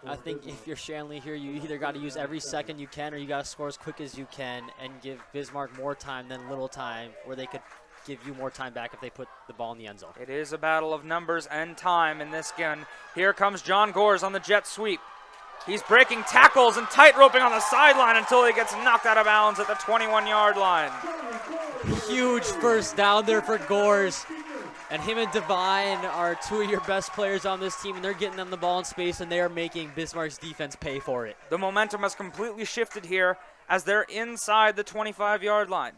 I think if you're Shanley here, you either got to use every second you can or you got to score as quick as you can and give Bismarck more time than little time, where they could give you more time back if they put the ball in the end zone. It is a battle of numbers and time in this gun. Here comes John Gores on the jet sweep. He's breaking tackles and tight roping on the sideline until he gets knocked out of bounds at the 21-yard line. Huge first down there for Gores. And him and Devine are two of your best players on this team, and they're getting them the ball in space, and they are making Bismarck's defense pay for it. The momentum has completely shifted here as they're inside the 25-yard line.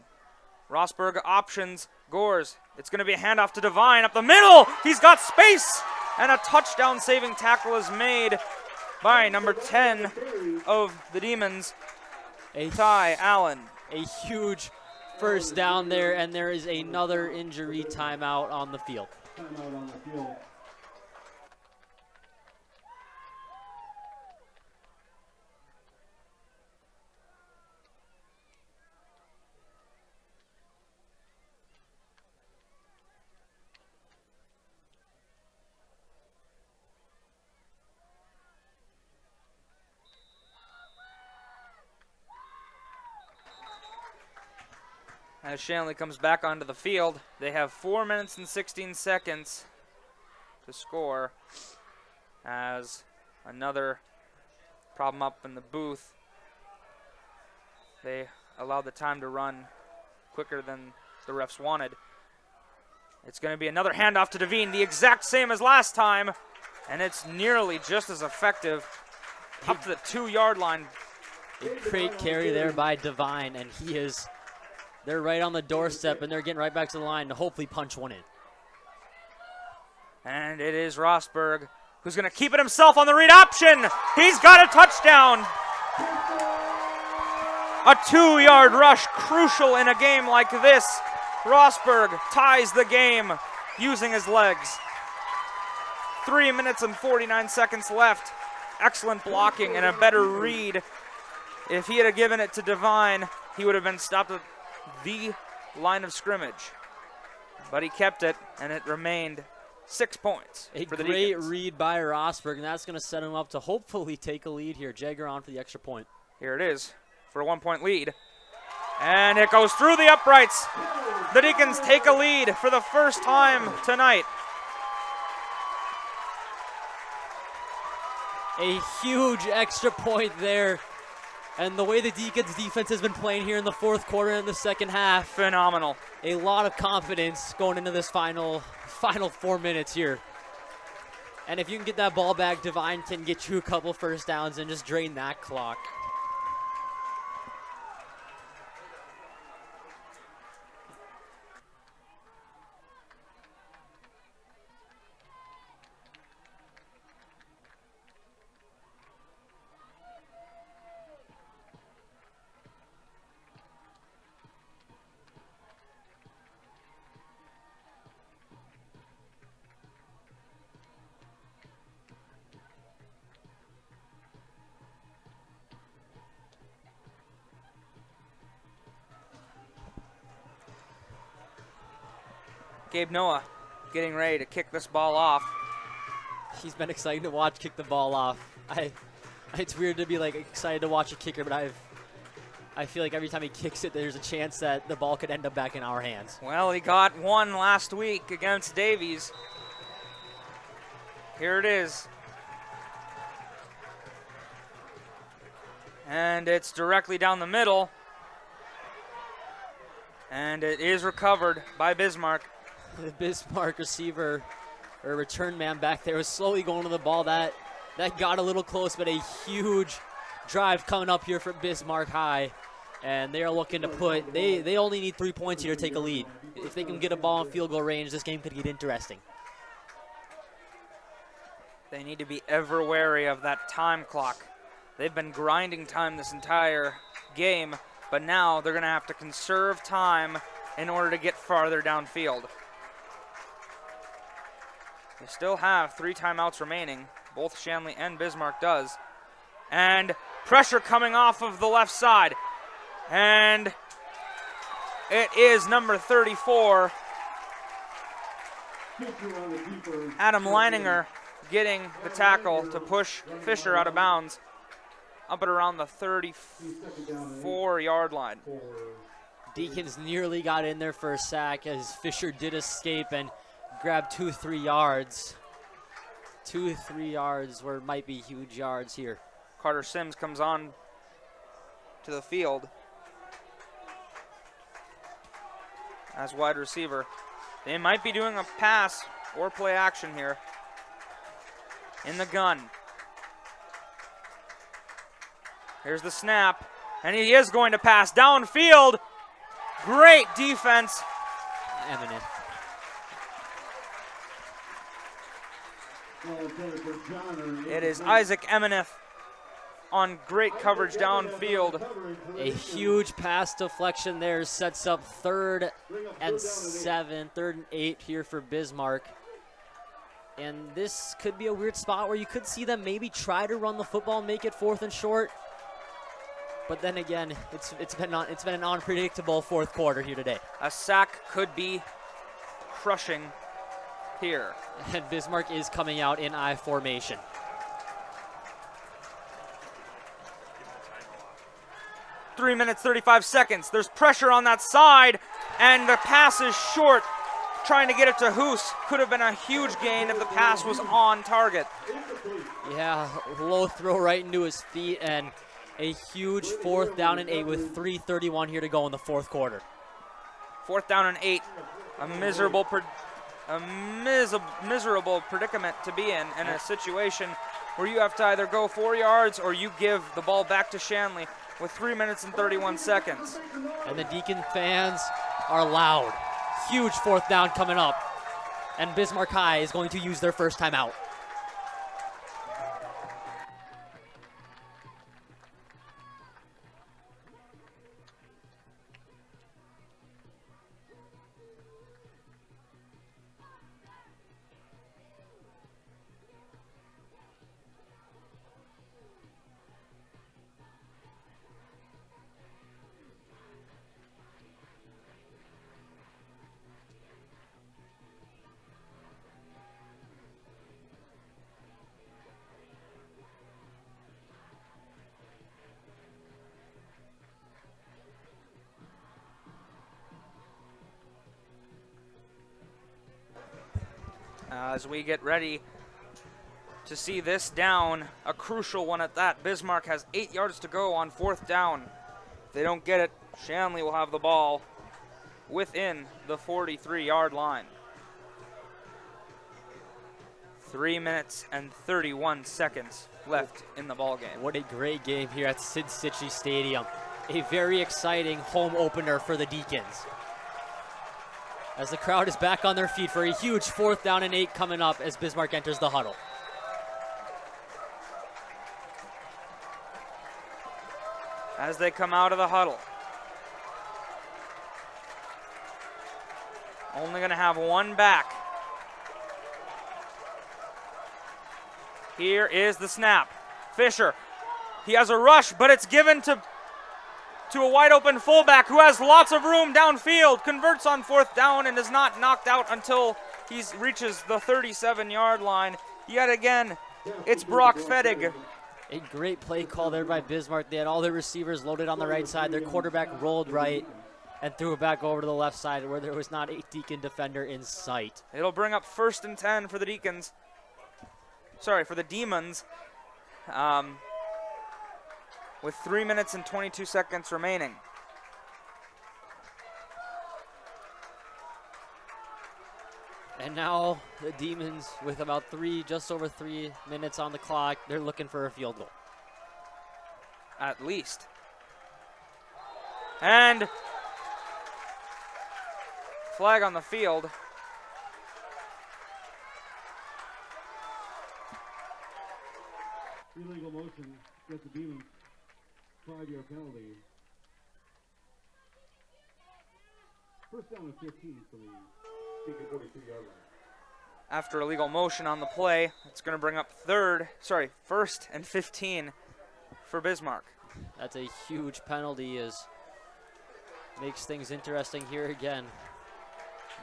Rosberg options Gores. It's going to be a handoff to Devine up the middle. He's got space, and a touchdown-saving tackle is made by number 10 of the Demons, Ty Allen. A huge first down there, and there is another injury timeout on the field. Timeout on the field. As Shanley comes back onto the field, they have 4 minutes and 16 seconds to score, as another problem up in the booth. They allowed the time to run quicker than the refs wanted. It's going to be another handoff to Devine, the exact same as last time, and it's nearly just as effective up to the 2-yard line. A great carry there by Devine, and they're right on the doorstep, and they're getting right back to the line to hopefully punch one in. And it is Rosberg who's going to keep it himself on the read option. He's got a touchdown. A 2-yard rush, crucial in a game like this. Rosberg ties the game using his legs. 3 minutes and 49 seconds left. Excellent blocking and a better read. If he had given it to Devine, he would have been stopped at the line of scrimmage. But he kept it, and it remained 6 points for the great Deacons. read by Rosberg, and that's going to set him up to hopefully take a lead here. Jagger on for the extra point. Here it is for a 1-point lead. And it goes through the uprights. The Deacons take a lead for the first time tonight. A huge extra point there. And the way the Deacons defense has been playing here in the fourth quarter and the second half. Phenomenal. A lot of confidence going into this final 4 minutes here. And if you can get that ball back, Devine can get you a couple first downs and just drain that clock. Gabe Noah getting ready to kick this ball off. He's been exciting to watch kick the ball off. It's weird to be like excited to watch a kicker, but I feel like every time he kicks it, there's a chance that the ball could end up back in our hands. Well, he got one last week against Davies. Here it is. And it's directly down the middle. And it is recovered by Bismarck. The Bismarck receiver, or return man back there, was slowly going to the ball. That got a little close, but a huge drive coming up here for Bismarck High. And they are looking to put, they only need 3 points here to take a lead. If they can get a ball in field goal range, this game could get interesting. They need to be ever wary of that time clock. They've been grinding time this entire game, but now they're going to have to conserve time in order to get farther downfield. They still have 3 timeouts remaining. Both Shanley and Bismarck does. And pressure coming off of the left side. And it is number 34, Adam Leininger, getting the tackle to push Fisher out of bounds up at around the 34-yard line. Deacons nearly got in there for a sack as Fisher did escape and grabbed 2-3 yards. 2-3 yards where it might be huge yards here. Carter Sims comes on to the field as wide receiver. They might be doing a pass or play action here. In the gun. Here's the snap, and he is going to pass downfield. Great defense. Eminent. It is Isaac Emineth on great coverage downfield. A huge pass deflection there sets up 3rd and 8 here for Bismarck. And this could be a weird spot where you could see them maybe try to run the football and make it 4th and short. But then again, it's been an unpredictable 4th quarter here today. A sack could be crushing here. And Bismarck is coming out in I formation. Three minutes, 35 seconds. There's pressure on that side, and the pass is short. Trying to get it to Hoos. Could have been a huge gain if the pass was on target. Yeah, low throw right into his feet, and a huge 4th down and 8 with 3:31 here to go in the 4th quarter. 4th down and 8. A miserable predicament to be in a situation where you have to either go 4 yards or you give the ball back to Shanley with 3 minutes and 31 seconds. And the Deacon fans are loud. Huge 4th down coming up. And Bismarck High is going to use their first timeout. As we get ready to see this down, a crucial one at that. Bismarck has 8 yards to go on 4th down. If they don't get it, Shanley will have the ball within the 43-yard line. 3 minutes and 31 seconds left in the ball game. What a great game here at Cichy Stadium. A very exciting home opener for the Deacons. As the crowd is back on their feet for a huge 4th down and 8 coming up as Bismarck enters the huddle. As they come out of the huddle. Only going to have one back. Here is the snap. Fisher, he has a rush, but it's given to a wide open fullback who has lots of room downfield, converts on 4th down and is not knocked out until he reaches the 37-yard line. Yet again, it's Brock Fettig. A great play call there by Bismarck. They had all their receivers loaded on the right side. Their quarterback rolled right and threw it back over to the left side where there was not a Deacon defender in sight. It'll bring up 1st and 10 for the Deacons. Sorry, for the Demons. With 3 minutes and 22 seconds remaining. And now the Demons, with about just over 3 minutes on the clock, they're looking for a field goal. At least. And flag on the field. Illegal motion gets the Demons 5-yard penalty. First down and 15 for the Deacon 42-yard line. After illegal motion on the play, it's going to bring up 1st and 15 for Bismarck. That's a huge penalty, makes things interesting here again.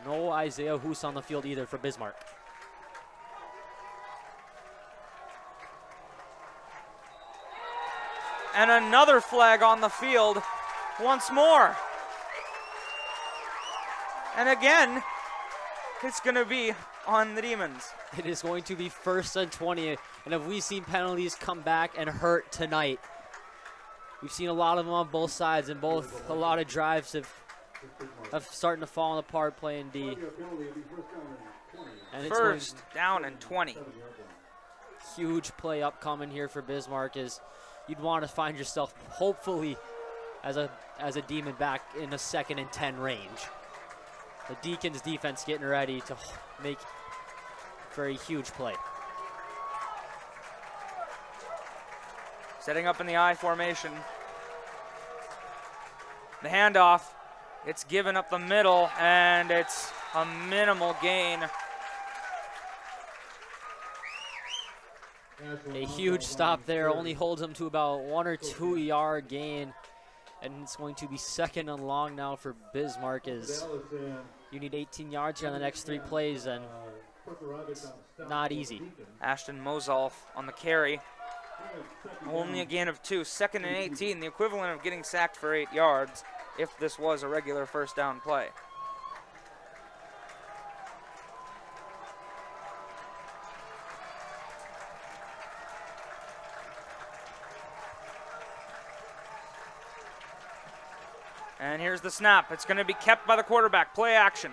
No Isaiah Hoos on the field either for Bismarck. And another flag on the field once more. And again, it's going to be on the Demons. It is going to be 1st and 20. And have we seen penalties come back and hurt tonight? We've seen a lot of them on both sides, and a lot of drives have starting to fall apart playing D. And it's 1st down and 20. Huge play upcoming here for Bismarck is you'd want to find yourself hopefully as a Demon back in a 2nd and 10 range. The Deacons defense getting ready to make for a huge play. Setting up in the I formation. The handoff, it's given up the middle, and it's a minimal gain. A huge stop there, only holds them to about 1 or 2 yard gain. And it's going to be 2nd and long now for Bismarck as you need 18 yards here on the next 3 plays, and it's not easy. Ashton Mosolf on the carry. Only a gain of 2. 2nd and 18, the equivalent of getting sacked for 8 yards if this was a regular 1st down play. And here's the snap. It's going to be kept by the quarterback. Play action.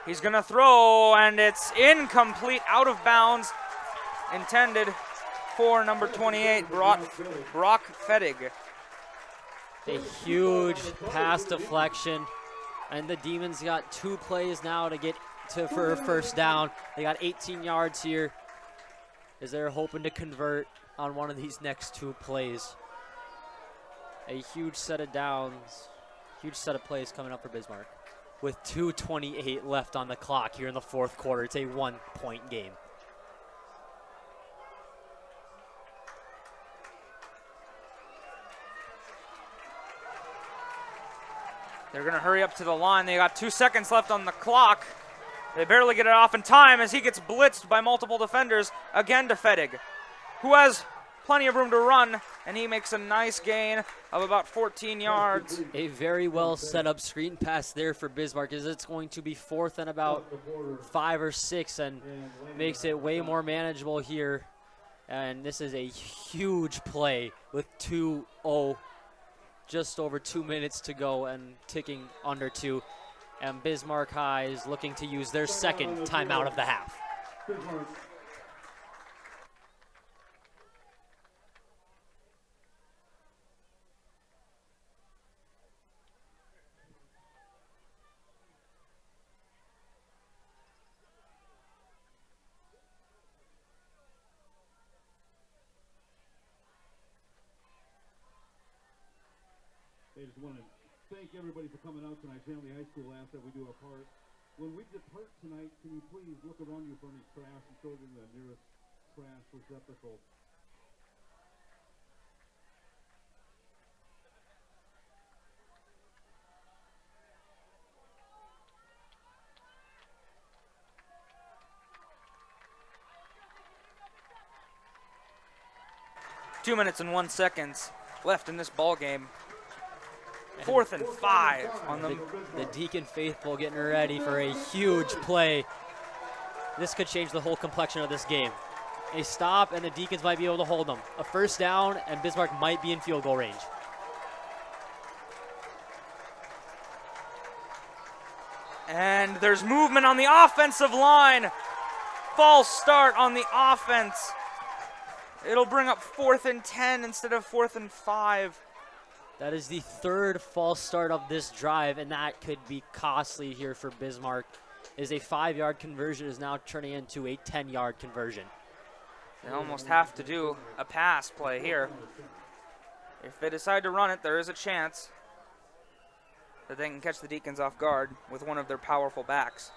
He's going to throw, and it's incomplete, out of bounds. Intended for number 28, Brock Fettig. A huge pass deflection, and the Demons got 2 plays now to get for a 1st down. They got 18 yards here as they're hoping to convert on one of these next 2 plays. A huge set of downs, huge set of plays coming up for Bismarck. With 2:28 left on the clock here in the 4th quarter, it's a 1-point game. They're going to hurry up to the line. They got 2 seconds left on the clock. They barely get it off in time as he gets blitzed by multiple defenders, again to Fettig, who has plenty of room to run, and he makes a nice gain of about 14 yards. A very well set up screen pass there for Bismarck as it's going to be 4th and about 5 or 6 and makes it way more manageable here. And this is a huge play with just over 2 minutes to go and ticking under 2. And Bismarck High is looking to use their 2nd timeout of the half. I just want to thank everybody for coming out tonight. Shanley High School asked that we do our part. When we depart tonight, can you please look around you for any trash and throw it in the nearest trash receptacle? 2 minutes and 1 second left in this ball game. 4th and 5 on them. The Deacon faithful getting ready for a huge play. This could change the whole complexion of this game. A stop, and the Deacons might be able to hold them. A first down, and Bismarck might be in field goal range. And there's movement on the offensive line. False start on the offense. It'll bring up 4th and 10 instead of 4th and 5. That is the 3rd false start of this drive, and that could be costly here for Bismarck. Is a 5-yard conversion is now turning into a 10-yard conversion. They almost have to do a pass play here. If they decide to run it, there is a chance that they can catch the Deacons off guard with one of their powerful backs.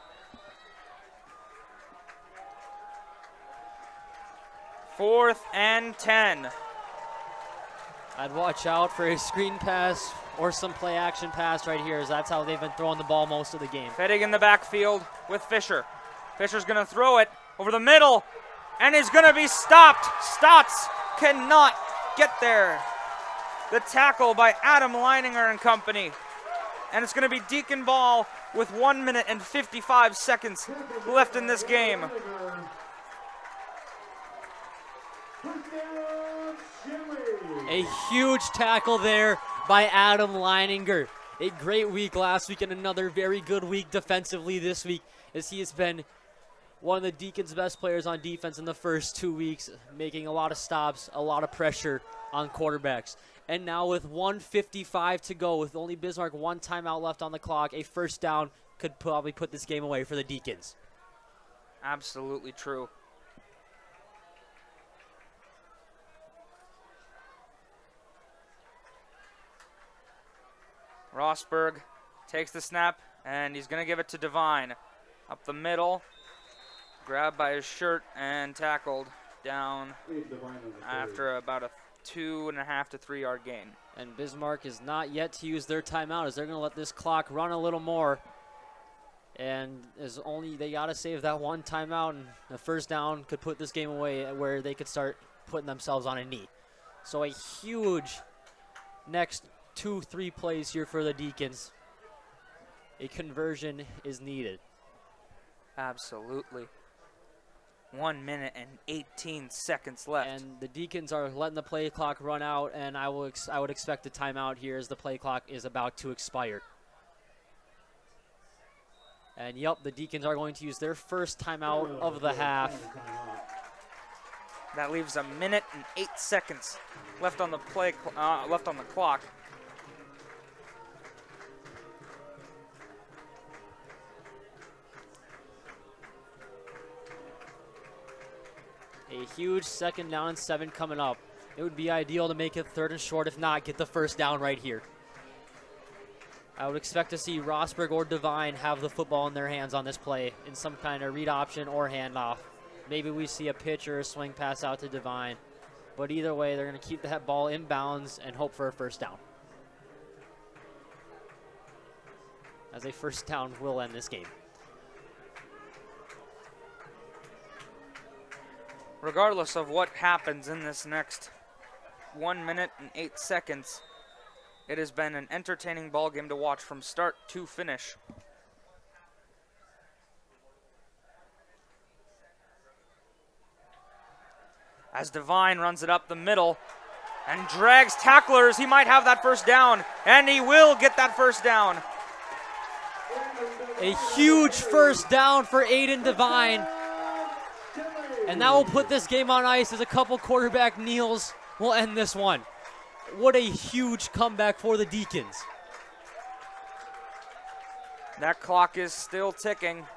4th and 10. I'd watch out for a screen pass or some play action pass right here, as that's how they've been throwing the ball most of the game. Fitting in the backfield with Fisher. Fisher's going to throw it over the middle, and is going to be stopped. Stotts cannot get there. The tackle by Adam Leininger and company. And it's going to be Deacon ball with 1 minute and 55 seconds left in this game. A huge tackle there by Adam Leininger. A great week last week and another very good week defensively this week, as he has been one of the Deacons' best players on defense in the first 2 weeks, making a lot of stops, a lot of pressure on quarterbacks. And now with 1:55 to go, with only Bismarck 1 timeout left on the clock, a first down could probably put this game away for the Deacons. Absolutely true. Rosberg takes the snap, and he's going to give it to Devine. Up the middle, grabbed by his shirt and tackled down after about a 2.5 to 3 yard gain. And Bismarck is not yet to use their timeout, as they're going to let this clock run a little more. And they got to save that 1 timeout, and the first down could put this game away, where they could start putting themselves on a knee. So a huge next 2-3 plays here for the Deacons. A conversion is needed. Absolutely. 1 minute and 18 seconds left. And the Deacons are letting the play clock run out, and I would expect a timeout here as the play clock is about to expire. And yep, the Deacons are going to use their first timeout of the half. That leaves 1 minute and 8 seconds left on the clock. A huge 2nd down and 7 coming up. It would be ideal to make it 3rd and short, if not, get the first down right here. I would expect to see Rosberg or Devine have the football in their hands on this play in some kind of read option or handoff. Maybe we see a pitch or a swing pass out to Devine. But either way, they're going to keep that ball in bounds and hope for a first down, as a first down will end this game. Regardless of what happens in this next 1 minute and 8 seconds, it has been an entertaining ball game to watch from start to finish. As Devine runs it up the middle and drags tacklers, he might have that first down, and he will get that first down. A huge first down for Aiden Devine. And that will put this game on ice, as a couple quarterback kneels will end this one. What a huge comeback for the Deacons. That clock is still ticking.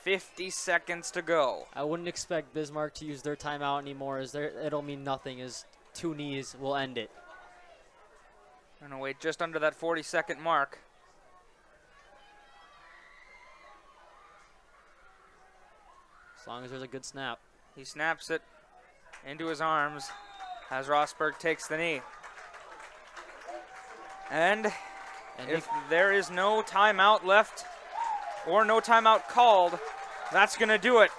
50 seconds to go. I wouldn't expect Bismarck to use their timeout anymore, as it'll mean nothing, as 2 knees will end it. Going to wait just under that 40-second mark. As long as there's a good snap. He snaps it into his arms as Rosberg takes the knee. And if there is no timeout left or no timeout called, that's going to do it.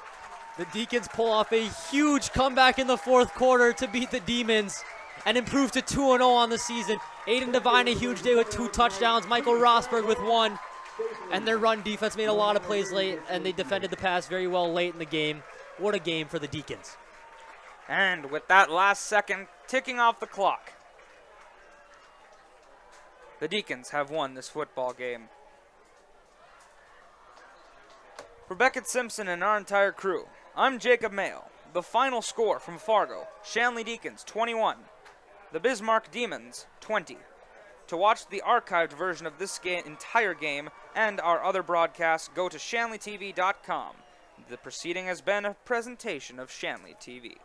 The Deacons pull off a huge comeback in the fourth quarter to beat the Demons and improve to 2-0 on the season. Aiden Devine, a huge day with 2 touchdowns. Michael Rosberg with 1. And their run defense made a lot of plays late, and they defended the pass very well late in the game. What a game for the Deacons. And with that last second ticking off the clock, the Deacons have won this football game. For Beckett Simpson and our entire crew, I'm Jacob Mayo. The final score from Fargo, Shanley Deacons 21, the Bismarck Demons 20. To watch the archived version of this entire game and our other broadcasts, go to shanleytv.com. The proceeding has been a presentation of Shanley TV.